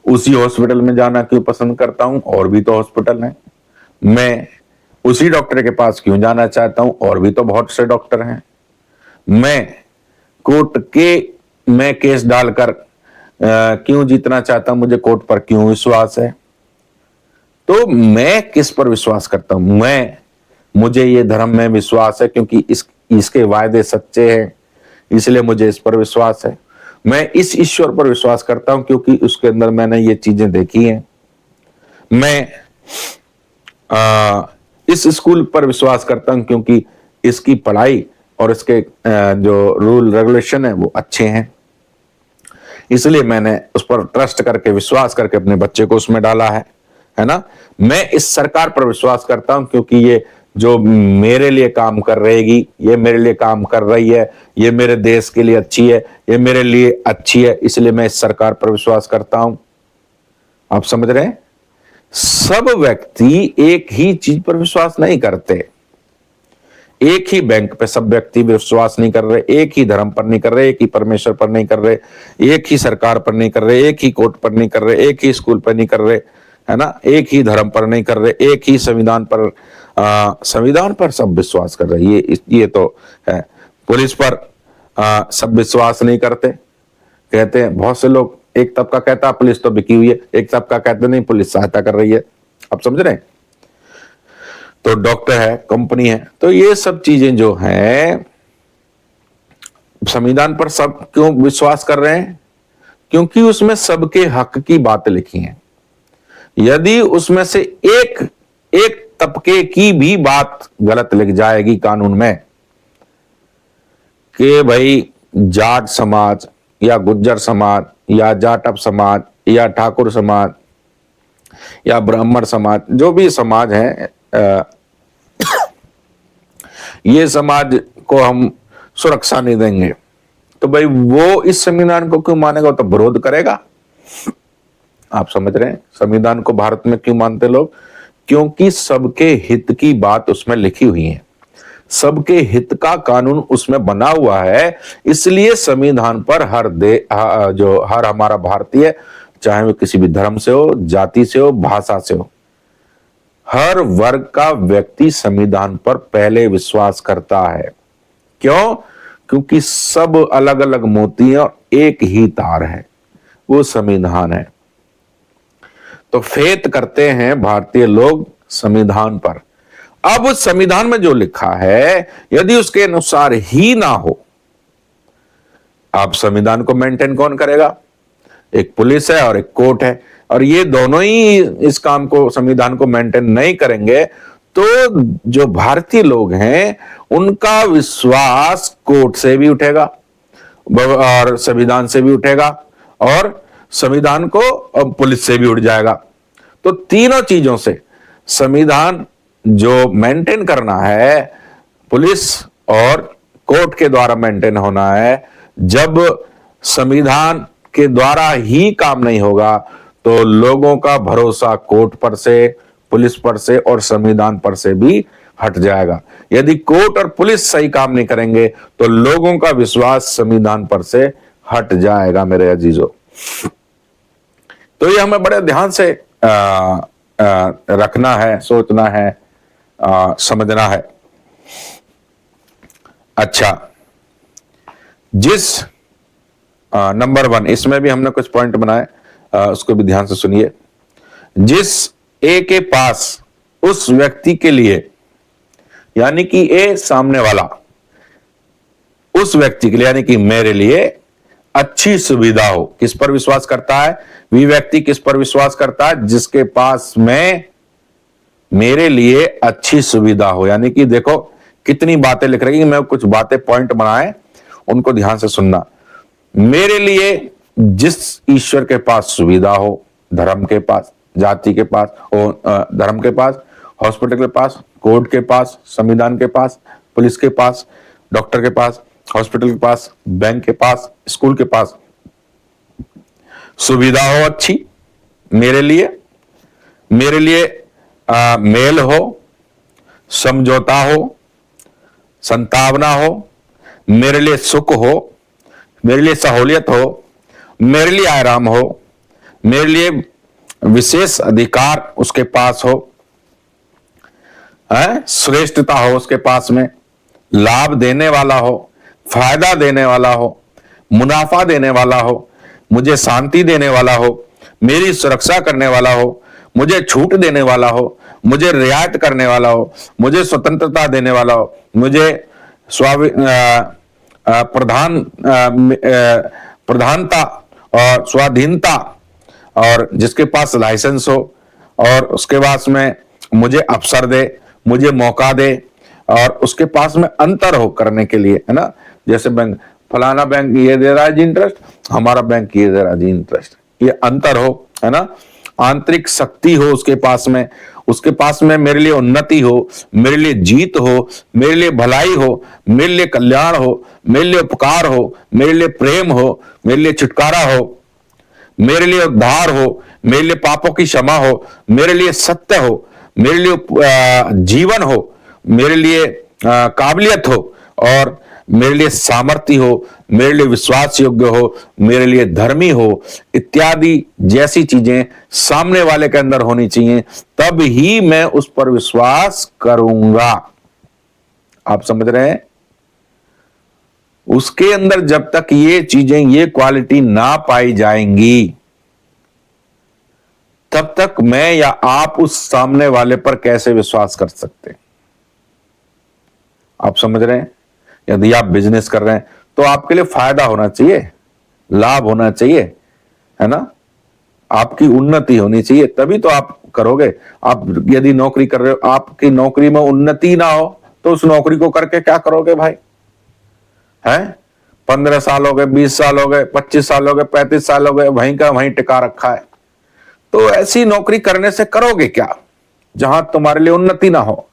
उसी हॉस्पिटल में जाना क्यों पसंद करता हूं, और भी तो हॉस्पिटल हैं। मैं उसी डॉक्टर के पास क्यों जाना चाहता हूं, और भी तो बहुत से डॉक्टर हैं। मैं कोर्ट के में केस डालकर क्यों जीतना चाहता हूं, मुझे कोर्ट पर क्यों विश्वास है। तो मैं किस पर विश्वास करता हूं, मुझे ये धर्म में विश्वास है क्योंकि इसके वायदे सच्चे हैं, इसलिए मुझे इस पर विश्वास है। मैं इस ईश्वर पर विश्वास करता हूं क्योंकि उसके अंदर मैंने ये चीजें देखी हैं। मैं इस स्कूल पर विश्वास करता हूं क्योंकि इसकी पढ़ाई और इसके जो रूल रेगुलेशन है वो अच्छे हैं, इसलिए मैंने उस पर ट्रस्ट करके, विश्वास करके अपने बच्चे को उसमें डाला है ना। मैं इस सरकार पर विश्वास करता हूं क्योंकि ये जो मेरे लिए काम कर रहेगी, ये मेरे लिए काम कर रही है, ये मेरे देश के लिए अच्छी है, ये मेरे लिए अच्छी है, इसलिए मैं इस सरकार पर विश्वास करता हूं। आप समझ रहे हैं। सब व्यक्ति एक ही चीज पर विश्वास नहीं करते। एक ही बैंक पे सब व्यक्ति विश्वास नहीं कर रहे, एक ही धर्म पर नहीं कर रहे, एक ही परमेश्वर पर नहीं कर रहे, एक ही सरकार पर नहीं कर रहे, एक ही कोर्ट पर नहीं कर रहे, एक ही स्कूल पर नहीं कर रहे, है ना। एक ही धर्म पर नहीं कर रहे, एक ही संविधान पर संविधान पर सब विश्वास कर रहे हैं, ये तो है। पुलिस पर सब विश्वास नहीं करते, कहते हैं बहुत से लोग, एक तबका कहता है पुलिस तो बिकी हुई है, एक तबका कहते नहीं पुलिस सहायता कर रही है। आप समझ रहे हैं? तो डॉक्टर है, कंपनी है, तो ये सब चीजें जो हैं, संविधान पर सब क्यों विश्वास कर रहे हैं? क्योंकि उसमें सबके हक की बातें लिखी हैं। यदि उसमें से एक तबके की भी बात गलत लिख जाएगी कानून में कि भाई जाट समाज या गुज्जर समाज या जाटव समाज या ठाकुर समाज या ब्राह्मण समाज, जो भी समाज है, ये समाज को हम सुरक्षा नहीं देंगे, तो भाई वो इस संविधान को क्यों मानेगा? तो विरोध करेगा। आप समझ रहे हैं संविधान को भारत में क्यों मानते लोग? क्योंकि सबके हित की बात उसमें लिखी हुई है, सबके हित का कानून उसमें बना हुआ है। इसलिए संविधान पर हर हमारा भारतीय, चाहे वो किसी भी धर्म से हो, जाति से हो, भाषा से हो, हर वर्ग का व्यक्ति संविधान पर पहले विश्वास करता है। क्यों? क्योंकि सब अलग अलग मोती हैं और एक ही तार है, वो संविधान है। तो फेथ करते हैं भारतीय लोग संविधान पर। अब संविधान में जो लिखा है यदि उसके अनुसार ही ना हो, आप संविधान को मेंटेन कौन करेगा? एक पुलिस है और एक कोर्ट है, और ये दोनों ही इस काम को, संविधान को मेंटेन नहीं करेंगे तो जो भारतीय लोग हैं उनका विश्वास कोर्ट से भी उठेगा और संविधान से भी उठेगा और संविधान को पुलिस से भी उठ जाएगा। तो तीनों चीजों से संविधान जो मेंटेन करना है, पुलिस और कोर्ट के द्वारा मेंटेन होना है। जब संविधान के द्वारा ही काम नहीं होगा तो लोगों का भरोसा कोर्ट पर से, पुलिस पर से और संविधान पर से भी हट जाएगा। यदि कोर्ट और पुलिस सही काम नहीं करेंगे तो लोगों का विश्वास संविधान पर से हट जाएगा मेरे अजीजों। तो ये हमें बड़े ध्यान से रखना है, सोचना है, समझना है। अच्छा, जिस नंबर 1, इसमें भी हमने कुछ पॉइंट बनाए, उसको भी ध्यान से सुनिए। जिस ए के पास उस व्यक्ति के लिए, यानी कि ए सामने वाला, उस व्यक्ति के लिए यानी कि मेरे लिए अच्छी सुविधा हो। किस पर विश्वास करता है? वी व्यक्ति किस पर विश्वास करता है? जिसके पास में मेरे लिए अच्छी सुविधा हो। यानी कि देखो कितनी बातें लिख रही है, मैं कुछ बातें पॉइंट बनाए, उनको ध्यान से सुनना। मेरे लिए जिस ईश्वर के पास सुविधा हो, धर्म के पास, जाति के पास, धर्म के पास, हॉस्पिटल के पास, कोर्ट के पास, संविधान के पास, पुलिस के पास, डॉक्टर के पास, हॉस्पिटल के पास, बैंक के पास, स्कूल के पास सुविधा हो अच्छी, मेरे लिए मेल हो, समझौता हो, संतावना हो, मेरे लिए सुख हो, मेरे लिए सहूलियत हो, मेरे लिए आराम हो, मेरे लिए विशेष अधिकार उसके पास हो, श्रेष्ठता हो उसके पास में, लाभ देने वाला हो, फायदा देने वाला हो, मुनाफा देने वाला हो, मुझे शांति देने वाला हो, मेरी सुरक्षा करने वाला हो, मुझे छूट देने वाला हो, मुझे रियायत करने वाला हो, मुझे स्वतंत्रता देने वाला हो, मुझे प्रधानता और स्वाधीनता, और जिसके पास लाइसेंस हो, और उसके पास में मुझे अवसर दे, मुझे मौका दे, और उसके पास में अंतर हो करने के लिए, है ना। जैसे बैंक, फलाना बैंक ये दे रहा है जी इंटरेस्ट, हमारा बैंक ये दे रहा है जी इंटरेस्ट, ये अंतर हो, है ना। आंतरिक शक्ति हो उसके पास में मेरे लिए उन्नति हो, मेरे लिए जीत हो, मेरे लिए भलाई हो, मेरे लिए कल्याण हो, मेरे लिए उपकार हो, मेरे लिए प्रेम हो, मेरे लिए छुटकारा हो, मेरे लिए उद्धार हो, मेरे लिए पापों की क्षमा हो, मेरे लिए सत्य हो, मेरे लिए जीवन हो, मेरे लिए काबिलियत हो और मेरे लिए सामर्थ्य हो, मेरे लिए विश्वास योग्य हो, मेरे लिए धर्मी हो, इत्यादि जैसी चीजें सामने वाले के अंदर होनी चाहिए, तब ही मैं उस पर विश्वास करूंगा। आप समझ रहे हैं? उसके अंदर जब तक ये चीजें, ये क्वालिटी ना पाई जाएंगी, तब तक मैं या आप उस सामने वाले पर कैसे विश्वास कर सकते हैं? आप समझ रहे हैं? यदि आप बिजनेस कर रहे हैं तो आपके लिए फायदा होना चाहिए, लाभ होना चाहिए, है ना? आपकी उन्नति होनी चाहिए, तभी तो आप करोगे। आप यदि नौकरी कर रहे हो, आपकी नौकरी में उन्नति ना हो तो उस नौकरी को करके क्या करोगे भाई? हैं? 15 साल हो गए, 20 साल हो गए, 25 साल हो गए, 35 साल हो गए, वहीं का वहीं टिका रखा है। तो ऐसी नौकरी करने से करोगे क्या जहां तुम्हारे लिए उन्नति ना हो?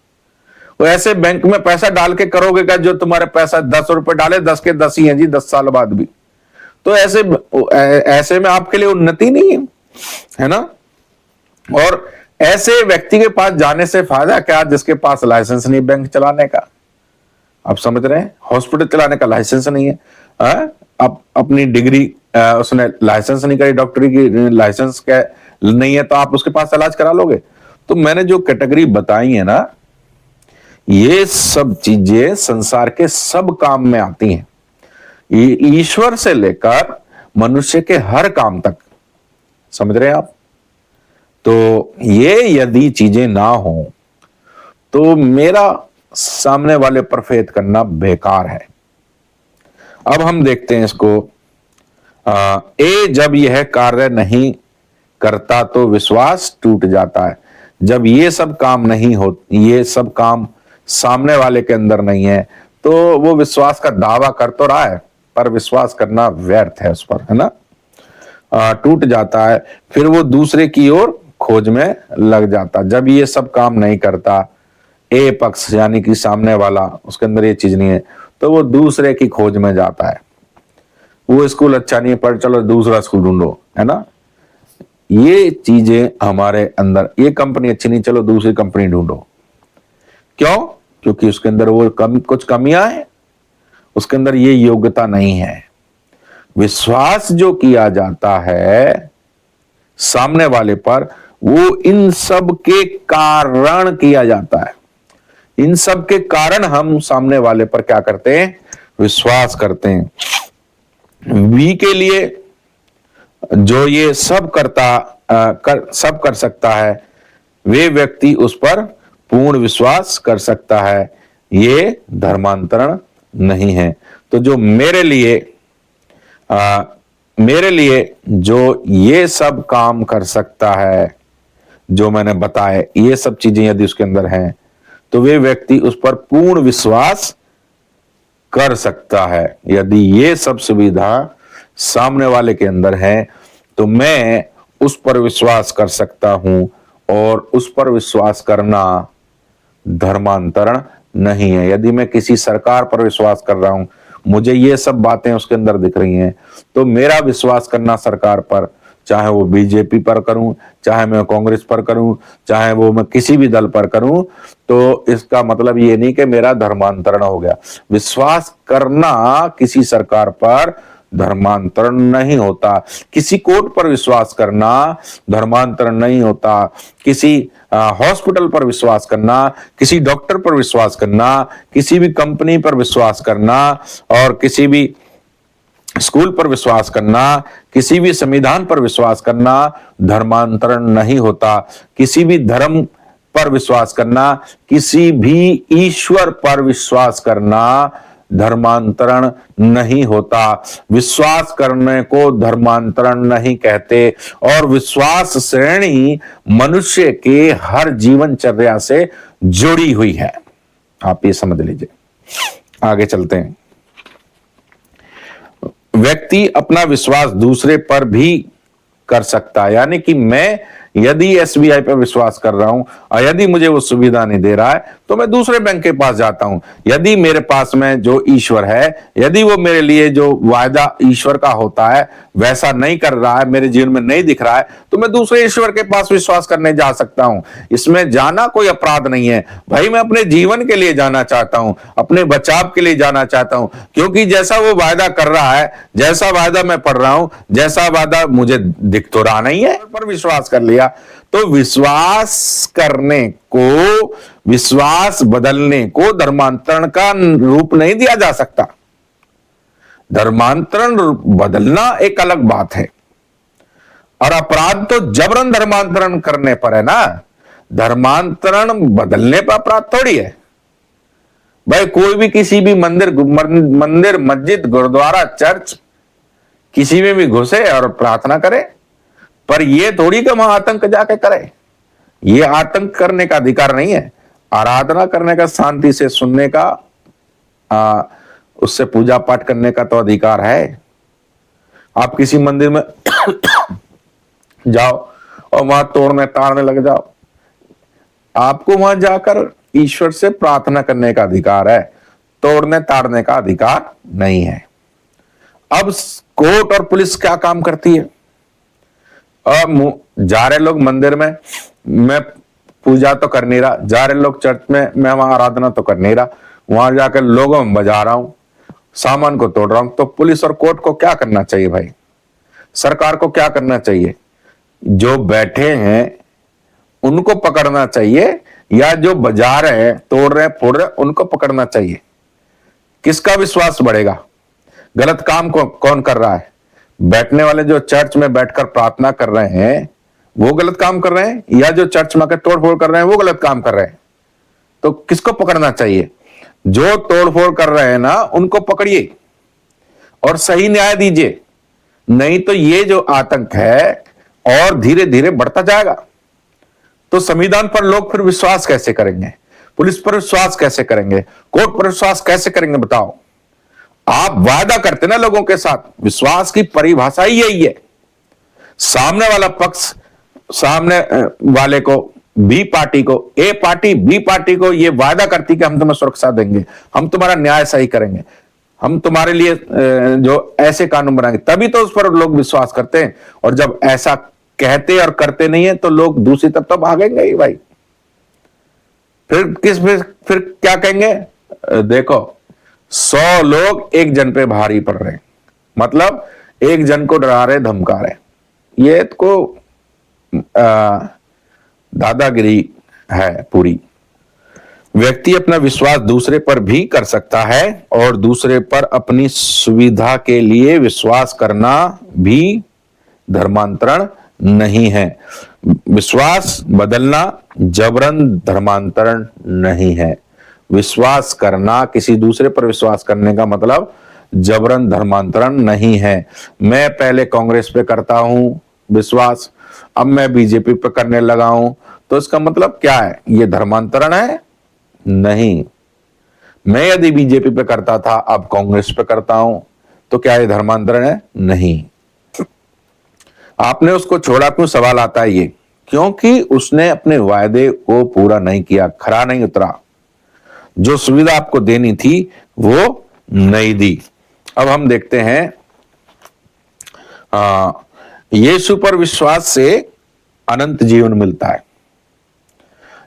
वो ऐसे बैंक में पैसा डाल के करोगे क्या जो तुम्हारे पैसा 10 रुपए डाले, 10 के 10 ही हैं जी, 10 साल बाद भी। तो ऐसे में आपके लिए उन्नति नहीं है ना? और ऐसे व्यक्ति के पास जाने से फायदा क्या जिसके पास लाइसेंस नहीं बैंक चलाने का? आप समझ रहे हैं? हॉस्पिटल चलाने का लाइसेंस नहीं है, अब अपनी डिग्री उसने लाइसेंस नहीं करी, डॉक्टरी की लाइसेंस क्या नहीं है, तो आप उसके पास इलाज करा लोगे? तो मैंने जो कैटेगरी बताई है ना, ये सब चीजें संसार के सब काम में आती हैं, ये ईश्वर से लेकर मनुष्य के हर काम तक। समझ रहे हैं आप? तो ये यदि चीजें ना हो तो मेरा सामने वाले पर फेथ करना बेकार है। अब हम देखते हैं इसको। ए जब यह कार्य नहीं करता तो विश्वास टूट जाता है। जब ये सब काम नहीं हो, ये सब काम सामने वाले के अंदर नहीं है, तो वो विश्वास का दावा कर तो रहा है पर विश्वास करना व्यर्थ है उस पर, है ना? टूट जाता है, फिर वो दूसरे की ओर खोज में लग जाता। जब ये सब काम नहीं करता, ए पक्ष यानी कि सामने वाला, उसके अंदर ये चीज नहीं है, तो वो दूसरे की खोज में जाता है। वो स्कूल अच्छा नहीं है, पर चलो दूसरा स्कूल ढूंढो, है ना? ये चीजें हमारे अंदर, ये कंपनी अच्छी नहीं, चलो दूसरी कंपनी ढूंढो। क्यों? क्योंकि उसके अंदर वो कुछ कमियां हैं, उसके अंदर ये योग्यता नहीं है। विश्वास जो किया जाता है सामने वाले पर, वो इन सब के कारण किया जाता है। इन सब के कारण हम सामने वाले पर क्या करते हैं? विश्वास करते हैं। वी के लिए जो ये सब सब कर सकता है, वे व्यक्ति उस पर पूर्ण विश्वास कर सकता है। ये धर्मांतरण नहीं है। तो जो मेरे लिए जो ये सब काम कर सकता है, जो मैंने बताया, ये सब चीजें यदि उसके अंदर हैं, तो वे व्यक्ति उस पर पूर्ण विश्वास कर सकता है। यदि ये सब सुविधा सामने वाले के अंदर है, तो मैं उस पर विश्वास कर सकता हूं, और उस पर विश्वास करना धर्मांतरण नहीं है। यदि मैं किसी सरकार पर विश्वास कर रहा हूं, मुझे ये सब बातें उसके अंदर दिख रही हैं, तो मेरा विश्वास करना सरकार पर, चाहे वो बीजेपी पर करूं, चाहे मैं कांग्रेस पर करूं, चाहे वो मैं किसी भी दल पर करूं, तो इसका मतलब ये नहीं कि मेरा धर्मांतरण हो गया। विश्वास करना किसी सरकार पर धर्मांतरण नहीं होता। किसी कोर्ट पर विश्वास करना धर्मांतरण नहीं होता। किसी हॉस्पिटल पर विश्वास करना, किसी डॉक्टर पर विश्वास करना, किसी भी कंपनी पर विश्वास करना, और किसी भी स्कूल पर विश्वास करना, किसी भी संविधान पर विश्वास करना धर्मांतरण नहीं होता। किसी भी धर्म पर विश्वास करना, किसी भी ईश्वर पर विश्वास करना धर्मांतरण नहीं होता। विश्वास करने को धर्मांतरण नहीं कहते, और विश्वास श्रेणी मनुष्य के हर जीवनचर्या से जुड़ी हुई है। आप ये समझ लीजिए। आगे चलते हैं। व्यक्ति अपना विश्वास दूसरे पर भी कर सकता है, यानी कि मैं यदि एसबीआई पर विश्वास कर रहा हूं और यदि मुझे वो सुविधा नहीं दे रहा है तो मैं दूसरे बैंक के पास जाता हूं। यदि मेरे पास में जो ईश्वर है, यदि वो मेरे लिए जो वायदा ईश्वर का होता है वैसा नहीं कर रहा है, मेरे जीवन में नहीं दिख रहा है, तो मैं दूसरे ईश्वर के पास विश्वास करने जा सकता हूं। इसमें जाना कोई अपराध नहीं है भाई। मैं अपने जीवन के लिए जाना चाहता हूं, अपने बचाव के लिए जाना चाहता हूं, क्योंकि जैसा वो वायदा कर रहा है, जैसा वायदा मैं पढ़ रहा हूं, जैसा वायदा मुझे दिख तो रहा नहीं है, पर विश्वास कर लिया। तो विश्वास करने को, विश्वास बदलने को धर्मांतरण का रूप नहीं दिया जा सकता। धर्मांतरण बदलना एक अलग बात है, और अपराध तो जबरन धर्मांतरण करने पर है ना। धर्मांतरण बदलने पर अपराध थोड़ी है भाई। कोई भी किसी भी मंदिर मस्जिद गुरुद्वारा चर्च किसी में भी घुसे और प्रार्थना करे, पर यह थोड़ी कि वहां आतंक जाके करे। यह आतंक करने का अधिकार नहीं है। आराधना करने का, शांति से सुनने का, उससे पूजा पाठ करने का तो अधिकार है। आप किसी मंदिर में जाओ और वहां तोड़ने ताड़ने लग जाओ, आपको वहां जाकर ईश्वर से प्रार्थना करने का अधिकार है, तोड़ने ताड़ने का अधिकार नहीं है। अब कोर्ट और पुलिस क्या काम करती है? अब जा रहे लोग मंदिर में, मैं पूजा तो कर नहीं रहा, जा रहे लोग चर्च में, मैं वहां आराधना तो कर नहीं रहा, वहां जाकर लोगों में बजा रहा हूं, सामान को तोड़ रहा हूं, तो पुलिस और कोर्ट को क्या करना चाहिए भाई? सरकार को क्या करना चाहिए? जो बैठे हैं उनको पकड़ना चाहिए, या जो बजा रहे हैं, तोड़ रहे हैं, फोड़ रहे हैं, उनको पकड़ना चाहिए? किसका विश्वास बढ़ेगा? गलत काम कौन कर रहा है? बैठने वाले जो चर्च में बैठकर प्रार्थना कर रहे हैं वो गलत काम कर रहे हैं, या जो चर्च में तोड़ फोड़ कर रहे हैं वो गलत काम कर रहे हैं? तो किसको पकड़ना चाहिए? जो तोड़ फोड़ कर रहे हैं ना, उनको पकड़िए और सही न्याय दीजिए। नहीं तो ये जो आतंक है और धीरे धीरे बढ़ता जाएगा। तो संविधान पर लोग फिर विश्वास कैसे करेंगे? पुलिस पर विश्वास कैसे करेंगे? कोर्ट पर विश्वास कैसे करेंगे? बताओ। आप वादा करते ना लोगों के साथ, विश्वास की परिभाषा ही यही है। सामने वाला पक्ष, सामने वाले को, बी पार्टी को, ए पार्टी बी पार्टी को ये वादा करती कि हम तुम्हें सुरक्षा देंगे, हम तुम्हारा न्याय सही करेंगे, हम तुम्हारे लिए जो ऐसे कानून बनाएंगे, तभी तो उस पर लोग विश्वास करते हैं। और जब ऐसा कहते और करते नहीं है तो लोग दूसरी तरफ तो भागेंगे ही भाई। फिर क्या कहेंगे? देखो, 100 लोग एक जन पे भारी पड़ रहे हैं, मतलब एक जन को डरा रहे, धमका रहे। ये तो दादागिरी है पूरी। व्यक्ति अपना विश्वास दूसरे पर भी कर सकता है और दूसरे पर अपनी सुविधा के लिए विश्वास करना भी धर्मांतरण नहीं है। विश्वास बदलना जबरन धर्मांतरण नहीं है। विश्वास करना, किसी दूसरे पर विश्वास करने का मतलब जबरन धर्मांतरण नहीं है। मैं पहले कांग्रेस पे करता हूं विश्वास, अब मैं बीजेपी पे करने लगा हूं, तो इसका मतलब क्या है? ये धर्मांतरण है? नहीं। मैं यदि बीजेपी पे करता था, अब कांग्रेस पे करता हूं, तो क्या ये धर्मांतरण है? नहीं। आपने उसको छोड़ा क्यों? सवाल आता है ये, क्योंकि उसने अपने वायदे को पूरा नहीं किया, खरा नहीं उतरा। जो सुविधा आपको देनी थी वो नहीं दी। अब हम देखते हैं, यीशु पर विश्वास से अनंत जीवन मिलता है।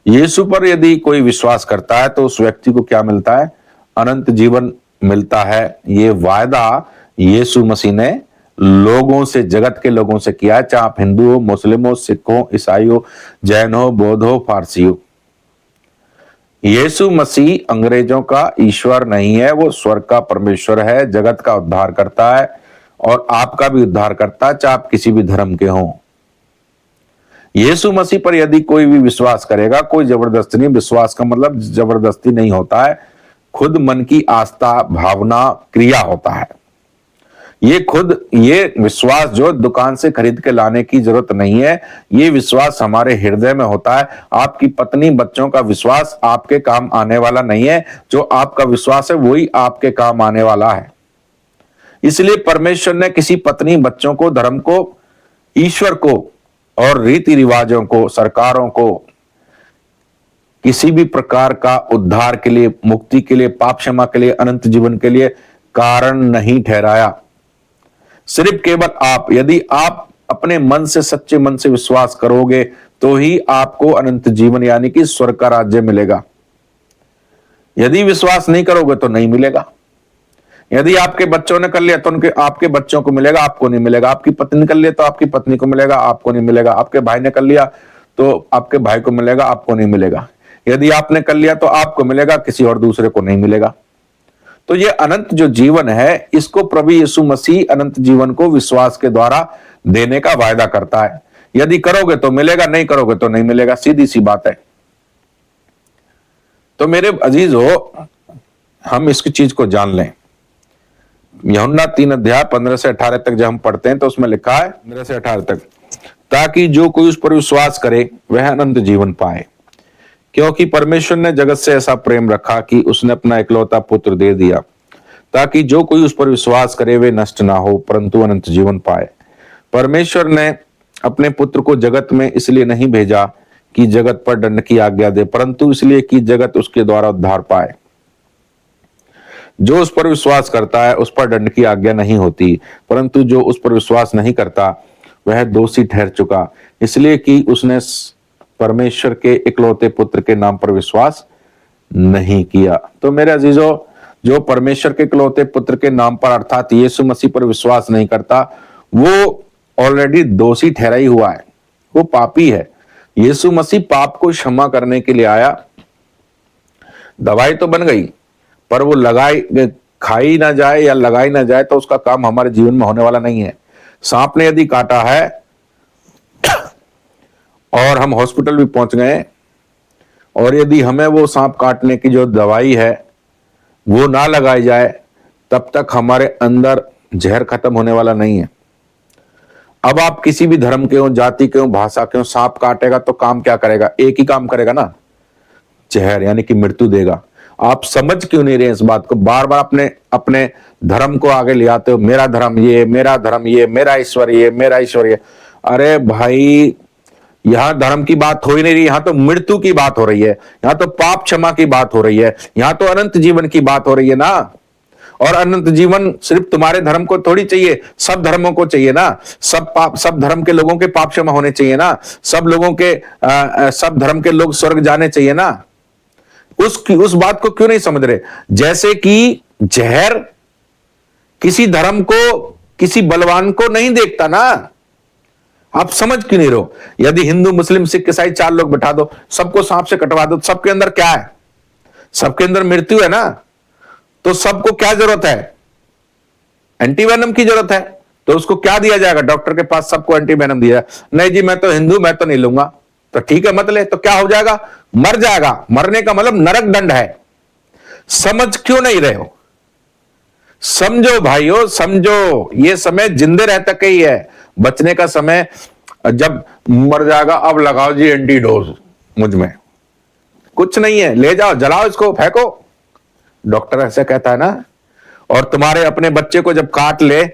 यीशु पर यदि कोई विश्वास करता है तो उस व्यक्ति को क्या मिलता है? अनंत जीवन मिलता है। ये वायदा यीशु मसीह ने लोगों से, जगत के लोगों से किया है, चाहे आप हिंदू हो, मुस्लिम हो, सिख हो, ईसाई हो, जैन हो, बौद्ध हो, फारसी हो। यीशु मसीह अंग्रेजों का ईश्वर नहीं है, वो स्वर्ग का परमेश्वर है, जगत का उद्धार करता है और आपका भी उद्धार करता है, चाहे आप किसी भी धर्म के हों। यीशु मसीह पर यदि कोई भी विश्वास करेगा, कोई जबरदस्ती नहीं, विश्वास का मतलब जबरदस्ती नहीं होता है, खुद मन की आस्था, भावना, क्रिया होता है। ये विश्वास जो दुकान से खरीद के लाने की जरूरत नहीं है, ये विश्वास हमारे हृदय में होता है। आपकी पत्नी, बच्चों का विश्वास आपके काम आने वाला नहीं है, जो आपका विश्वास है वही आपके काम आने वाला है। इसलिए परमेश्वर ने किसी पत्नी, बच्चों को, धर्म को, ईश्वर को और रीति रिवाजों को, सरकारों को किसी भी प्रकार का उद्धार के लिए, मुक्ति के लिए, पाप क्षमा के लिए, अनंत जीवन के लिए कारण नहीं ठहराया। सिर्फ केवल आप, यदि आप अपने मन से, सच्चे मन से विश्वास करोगे तो ही आपको अनंत जीवन यानी कि स्वर्ग का राज्य मिलेगा। यदि विश्वास नहीं करोगे तो नहीं मिलेगा। यदि आपके बच्चों ने कर लिया तो उनके, आपके बच्चों को मिलेगा, आपको नहीं मिलेगा। आपकी पत्नी ने कर लिया तो आपकी पत्नी को मिलेगा, आपको नहीं मिलेगा। आपके भाई ने कर लिया तो आपके भाई को मिलेगा, आपको नहीं मिलेगा। यदि आपने कर लिया तो आपको मिलेगा, किसी और दूसरे को नहीं मिलेगा। तो ये अनंत जो जीवन है, इसको प्रभु यीशु मसीह अनंत जीवन को विश्वास के द्वारा देने का वायदा करता है। यदि करोगे तो मिलेगा, नहीं करोगे तो नहीं मिलेगा, सीधी सी बात है। तो मेरे अजीज हो, हम इसकी चीज को जान लें। यूहन्ना 3 अध्याय 15 से 18 तक जब हम पढ़ते हैं तो उसमें लिखा है 15 से 18 तक, ताकि जो कोई उस पर विश्वास करे वह अनंत जीवन पाए। क्योंकि परमेश्वर ने जगत से ऐसा प्रेम रखा कि उसने अपना इकलौता पुत्र दे दिया, ताकि जो कोई उस पर विश्वास करे वे नष्ट ना हो परंतु अनंत जीवन पाए। परमेश्वर ने अपने पुत्र को जगत में इसलिए नहीं भेजा कि जगत पर दंड की आज्ञा दे, परंतु इसलिए कि जगत उसके द्वारा उद्धार पाए। जो उस पर विश्वास करता है उस पर दंड की आज्ञा नहीं होती, परंतु जो उस पर विश्वास नहीं करता वह दोषी ठहर चुका, इसलिए कि उसने परमेश्वर के इकलौते पुत्र के नाम पर विश्वास नहीं किया। तो मेरे अजीजों, जो परमेश्वर के इकलौते पुत्र के नाम पर अर्थात यीशु मसीह पर विश्वास नहीं करता, वो ऑलरेडी दोषी ठहरा ही हुआ है, वो पापी है। यीशु मसीह पाप को क्षमा करने के लिए आया। दवाई तो बन गई, पर वो खाई ना जाए या लगाई ना जाए तो उसका काम हमारे जीवन में होने वाला नहीं है। सांप ने यदि काटा है और हम हॉस्पिटल भी पहुंच गए, और यदि हमें वो सांप काटने की जो दवाई है वो ना लगाई जाए, तब तक हमारे अंदर जहर खत्म होने वाला नहीं है। अब आप किसी भी धर्म के हो, जाति के हो, भाषा के हो, सांप काटेगा तो काम क्या करेगा? एक ही काम करेगा ना, जहर यानी कि मृत्यु देगा। आप समझ क्यों नहीं रहे इस बात को? बार बार अपने धर्म को आगे ले आते हो, मेरा धर्म ये, मेरा धर्म ये, मेरा ईश्वर ये, मेरा ईश्वर ये। अरे भाई, यहां धर्म की बात हो ही नहीं रही, यहां तो मृत्यु की बात हो रही है, यहां तो पाप क्षमा की बात हो रही है, यहां तो अनंत जीवन की बात हो रही है ना। और अनंत जीवन सिर्फ तुम्हारे धर्म को थोड़ी चाहिए, सब धर्मों को चाहिए ना। सब धर्म के लोगों के पाप क्षमा होने चाहिए ना। सब धर्म के लोग स्वर्ग जाने चाहिए ना। उस बात को क्यों नहीं समझ रहे? जैसे कि जहर किसी धर्म को, किसी बलवान को नहीं देखता ना। आप समझ क्यों नहीं रहो? यदि हिंदू, मुस्लिम, सिख, ईसाई 4 लोग बैठा दो, सबको सांप से कटवा दो, सबके अंदर क्या है? सबके अंदर मृत्यु है ना। तो सबको क्या जरूरत है? एंटीवेनम की जरूरत है। तो उसको क्या दिया जाएगा? डॉक्टर के पास सबको एंटीवेनम दिया, नहीं जी मैं तो हिंदू, मैं तो नहीं लूंगा। तो ठीक है, मत ले। तो क्या हो जाएगा? मर जाएगा। मरने का मतलब नरक दंड है। समझ क्यों नहीं रहे हो? समझो भाइयों, समझो। ये समय जिंदे रह तक ही है, बचने का समय जब मर जाएगा। अब लगाओ जी एंटीडोज मुझ में, कुछ नहीं है, ले जाओ, जलाओ, इसको फेंको। डॉक्टर ऐसे कहता है ना। और तुम्हारे अपने बच्चे को जब काट ले,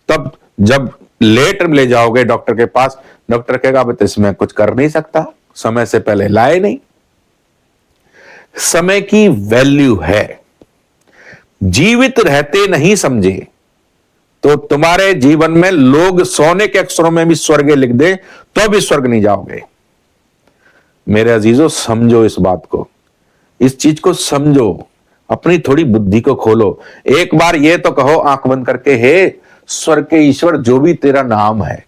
तब जब लेट ले जाओगे डॉक्टर के पास, डॉक्टर कहेगा अब तो इसमें कुछ कर नहीं सकता, समय से पहले लाए नहीं। समय की वैल्यू है। जीवित रहते नहीं समझे तो तुम्हारे जीवन में लोग सोने के अक्षरों में भी स्वर्ग लिख दे तो भी स्वर्ग नहीं जाओगे। मेरे अजीजों, समझो इस बात को, इस चीज को समझो, अपनी थोड़ी बुद्धि को खोलो। एक बार ये तो कहो आंख बंद करके, हे स्वर्ग के ईश्वर, जो भी तेरा नाम है,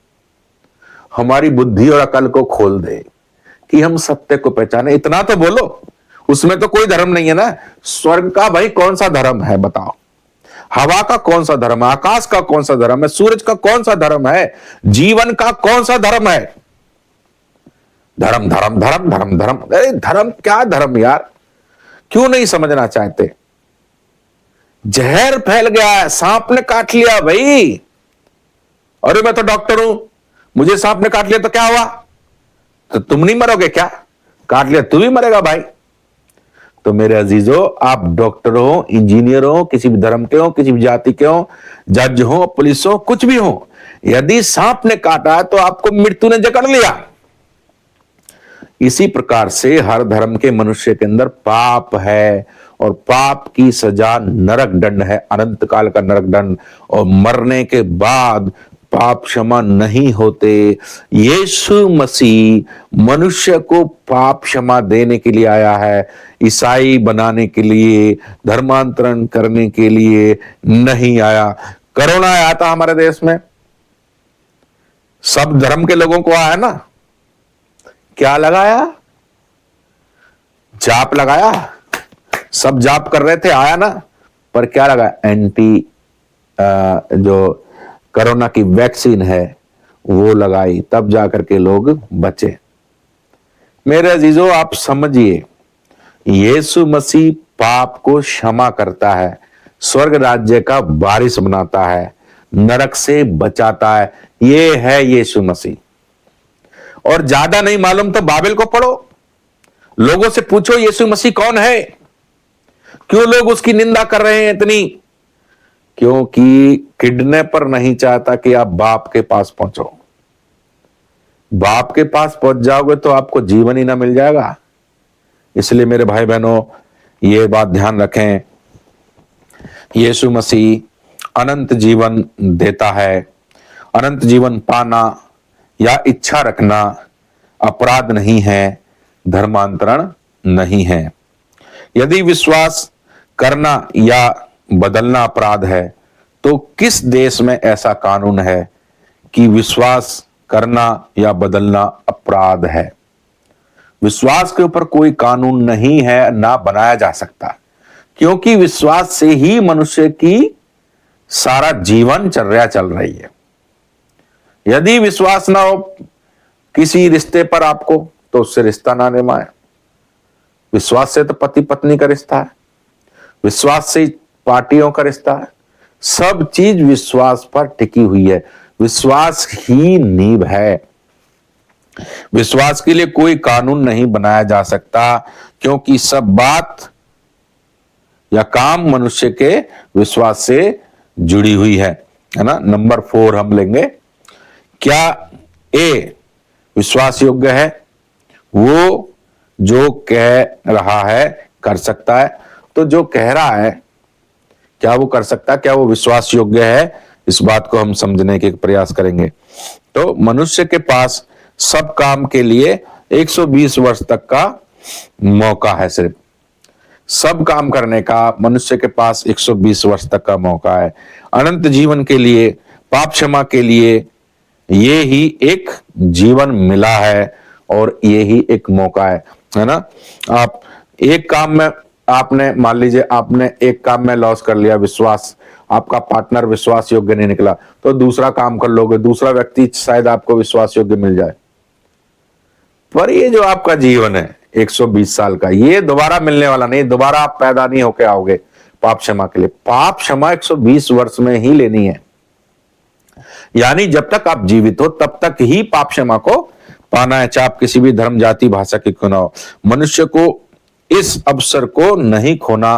हमारी बुद्धि और अकल को खोल दे कि हम सत्य को पहचाने। इतना तो बोलो। उसमें तो कोई धर्म नहीं है ना। स्वर्ग का भाई कौन सा धर्म है बताओ? हवा का कौन सा धर्म है? आकाश का कौन सा धर्म है? सूरज का कौन सा धर्म है? जीवन का कौन सा धर्म है? धर्म धर्म धर्म धर्म धर्म। अरे धर्म क्या धर्म यार? क्यों नहीं समझना चाहते? जहर फैल गया है, सांप ने काट लिया भाई। अरे मैं तो डॉक्टर हूं, मुझे सांप ने काट लिया तो क्या हुआ? तो तुम नहीं मरोगे क्या? काट लिया तू भी मरेगा भाई। तो मेरे अजीजों, आप डॉक्टर हो, इंजीनियर हो, किसी भी धर्म के हो, किसी भी जाति के हो, जज हो, पुलिस हो, कुछ भी हो, यदि सांप ने काटा तो आपको मृत्यु ने जकड़ लिया। इसी प्रकार से हर धर्म के मनुष्य के अंदर पाप है, और पाप की सजा नरक दंड है, अनंत काल का नरक दंड, और मरने के बाद पाप क्षमा नहीं होते। यीशु मसीह मनुष्य को पाप क्षमा देने के लिए आया है, ईसाई बनाने के लिए, धर्मांतरण करने के लिए नहीं आया। कोरोना आया था हमारे देश में, सब धर्म के लोगों को आया ना, क्या लगाया? जाप लगाया, सब जाप कर रहे थे, आया ना, पर क्या लगा? एंटी जो कोरोना की वैक्सीन है वो लगाई, तब जाकर के लोग बचे। मेरे अजीजों, आप समझिए, यीशु मसीह पाप को क्षमा करता है, स्वर्ग राज्य का वारिस बनाता है, नरक से बचाता है। ये है यीशु मसीह। और ज्यादा नहीं मालूम तो बाइबल को पढ़ो, लोगों से पूछो यीशु मसीह कौन है, क्यों लोग उसकी निंदा कर रहे हैं इतनी? क्योंकि किडनैपर नहीं चाहता कि आप बाप के पास पहुंचो। बाप के पास पहुंच जाओगे तो आपको जीवन ही ना मिल जाएगा। इसलिए मेरे भाई बहनों, ये बात ध्यान रखें, यीशु मसीह अनंत जीवन देता है। अनंत जीवन पाना या इच्छा रखना अपराध नहीं है, धर्मांतरण नहीं है। यदि विश्वास करना या बदलना अपराध है, तो किस देश में ऐसा कानून है कि विश्वास करना या बदलना अपराध है? विश्वास के ऊपर कोई कानून नहीं है, ना बनाया जा सकता, क्योंकि विश्वास से ही मनुष्य की सारा जीवन चर्या चल रही है। यदि विश्वास ना हो किसी रिश्ते पर आपको, तो उससे रिश्ता ना निभाएं। विश्वास से तो पति पत्नी का रिश्ता है, विश्वास से पार्टियों का रिश्ता है, सब चीज विश्वास पर टिकी हुई है। विश्वास ही नींव है। विश्वास के लिए कोई कानून नहीं बनाया जा सकता, क्योंकि सब बात या काम मनुष्य के विश्वास से जुड़ी हुई है ना। नंबर 4 हम लेंगे, क्या ए विश्वास योग्य है? वो जो कह रहा है कर सकता है। तो जो कह रहा है क्या वो कर सकता है? क्या वो विश्वास योग्य है? इस बात को हम समझने के प्रयास करेंगे। तो मनुष्य के पास सब काम के लिए 120 वर्ष तक का मौका है। सिर्फ सब काम करने का मनुष्य के पास 120 वर्ष तक का मौका है। अनंत जीवन के लिए, पाप क्षमा के लिए ये ही एक जीवन मिला है, और ये ही एक मौका है ना। आप एक काम में, आपने मान लीजिए आपने एक काम में लॉस कर लिया, विश्वास, आपका पार्टनर विश्वास योग्य नहीं निकला, तो दूसरा काम कर लोगे, दूसरा व्यक्ति शायद आपको विश्वास योग्य मिल जाए। पर ये जो आपका जीवन है 120 साल का, ये दोबारा मिलने वाला नहीं, दोबारा आप पैदा नहीं होके आओगे पाप क्षमा के लिए। पाप क्षमा 120 वर्ष में ही लेनी है, यानी जब तक आप जीवित हो तब तक ही पाप क्षमा को पाना है, चाहे आप किसी भी धर्म, जाति, भाषा के क्यों ना हो। मनुष्य को इस अवसर को नहीं खोना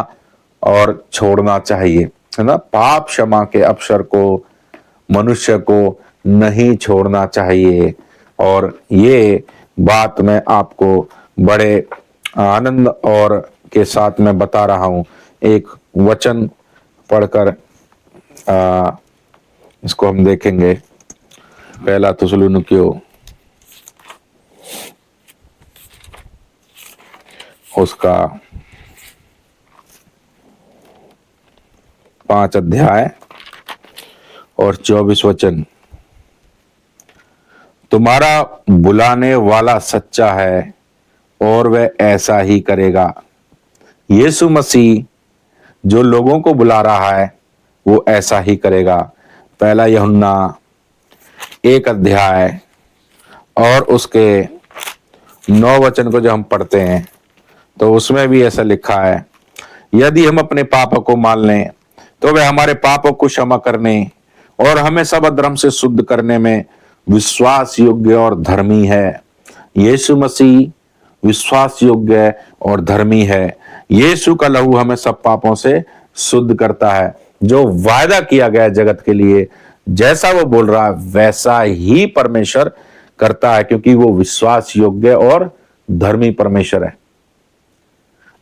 और छोड़ना चाहिए, है ना। पाप क्षमा के अवसर को मनुष्य को नहीं छोड़ना चाहिए। और ये बात मैं आपको बड़े आनंद और के साथ मैं बता रहा हूं। एक वचन पढ़कर इसको हम देखेंगे। पहला थिस्सलुनीकियों उसका 5 अध्याय और 24 वचन। तुम्हारा बुलाने वाला सच्चा है और वह ऐसा ही करेगा। यीशु मसीह जो लोगों को बुला रहा है वो ऐसा ही करेगा। पहला यूहन्ना 1 अध्याय और उसके 9 वचन को जो हम पढ़ते हैं तो उसमें भी ऐसा लिखा है, यदि हम अपने पापों को मान लें तो वह हमारे पापों को क्षमा करने और हमें सब अधर्म से शुद्ध करने में विश्वास योग्य और धर्मी है। यीशु मसीह विश्वास योग्य और धर्मी है। यीशु का लहू हमें सब पापों से शुद्ध करता है। जो वायदा किया गया है जगत के लिए, जैसा वो बोल रहा है वैसा ही परमेश्वर करता है, क्योंकि वो विश्वास योग्य और धर्मी परमेश्वर है।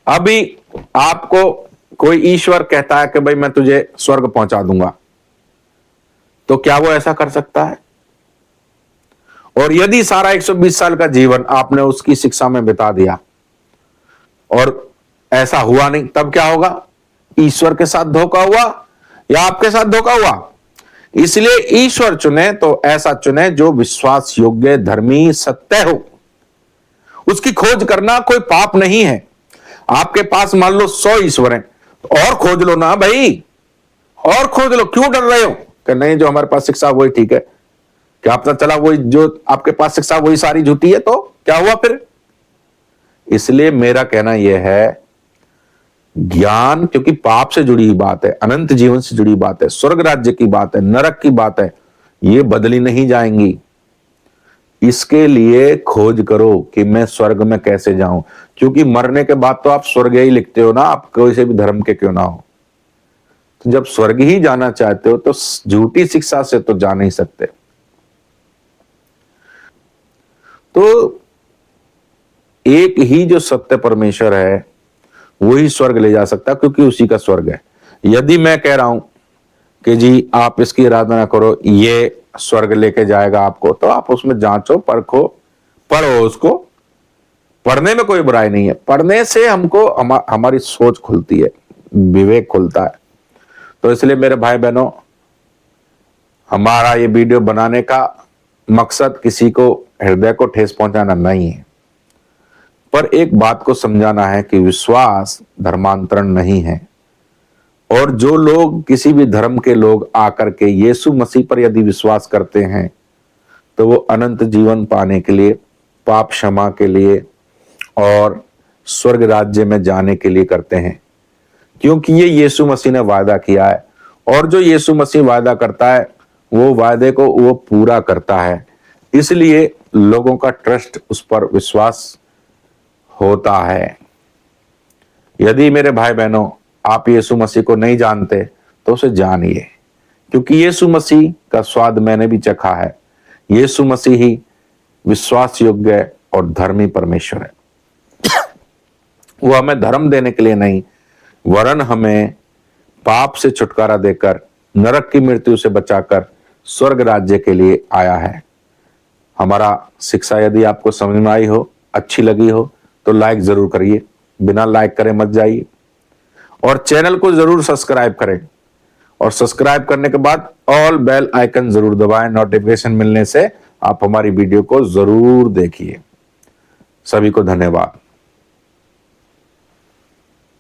अभी आपको कोई ईश्वर कहता है कि भाई मैं तुझे स्वर्ग पहुंचा दूंगा, तो क्या वो ऐसा कर सकता है? और यदि सारा 120 साल का जीवन आपने उसकी शिक्षा में बिता दिया और ऐसा हुआ नहीं, तब क्या होगा? ईश्वर के साथ धोखा हुआ या आपके साथ धोखा हुआ? इसलिए ईश्वर चुने तो ऐसा चुने जो विश्वास योग्य, धर्मी, सत्य हो। उसकी खोज करना कोई पाप नहीं है। आपके पास मान लो 100 ईश्वर हैं, तो और खोज लो ना भाई, और खोज लो। क्यों डर रहे हो कि नहीं जो हमारे पास शिक्षा वही ठीक है? क्या पता चला वही जो आपके पास शिक्षा वही सारी झूठी है, तो क्या हुआ फिर? इसलिए मेरा कहना यह है, ज्ञान, क्योंकि पाप से जुड़ी हुई बात है, अनंत जीवन से जुड़ी बात है, स्वर्ग राज्य की बात है, नरक की बात है, ये बदली नहीं जाएंगी। इसके लिए खोज करो कि मैं स्वर्ग में कैसे जाऊं, क्योंकि मरने के बाद तो आप स्वर्ग ही लिखते हो ना, आप कोई भी धर्म के क्यों ना हो। तो जब स्वर्ग ही जाना चाहते हो तो झूठी शिक्षा से तो जा नहीं सकते। तो एक ही जो सत्य परमेश्वर है वही स्वर्ग ले जा सकता है, क्योंकि उसी का स्वर्ग है। यदि मैं कह रहा हूं कि जी आप इसकी आराधना करो, ये स्वर्ग लेके जाएगा आपको, तो आप उसमें जांचो, परखो, पढ़ो। उसको पढ़ने में कोई बुराई नहीं है। पढ़ने से हमको हमारी सोच खुलती है, विवेक खुलता है। तो इसलिए मेरे भाई बहनों, हमारा ये वीडियो बनाने का मकसद किसी को हृदय को ठेस पहुंचाना नहीं है, पर एक बात को समझाना है कि विश्वास धर्मांतरण नहीं है। और जो लोग, किसी भी धर्म के लोग आकर के यीशु मसीह पर यदि विश्वास करते हैं तो वो अनंत जीवन पाने के लिए, पाप क्षमा के लिए और स्वर्ग राज्य में जाने के लिए करते हैं, क्योंकि ये यीशु मसीह ने वायदा किया है। और जो यीशु मसीह वायदा करता है वो वायदे को वो पूरा करता है। इसलिए लोगों का ट्रस्ट, उस पर विश्वास होता है। यदि मेरे भाई बहनों आप यीशु मसीह को नहीं जानते तो उसे जानिए, क्योंकि यीशु मसीह का स्वाद मैंने भी चखा है। यीशु मसीह ही विश्वास योग्य और धर्मी परमेश्वर है। वो हमें धर्म देने के लिए नहीं, वरन हमें पाप से छुटकारा देकर, नरक की मृत्यु से बचाकर स्वर्ग राज्य के लिए आया है। हमारा शिक्षा यदि आपको समझ में आई हो, अच्छी लगी हो, तो लाइक जरूर करिए, बिना लाइक करे मत जाइए। और चैनल को जरूर सब्सक्राइब करें, और सब्सक्राइब करने के बाद ऑल बेल आइकन जरूर दबाएं। नोटिफिकेशन मिलने से आप हमारी वीडियो को जरूर देखिए। सभी को धन्यवाद।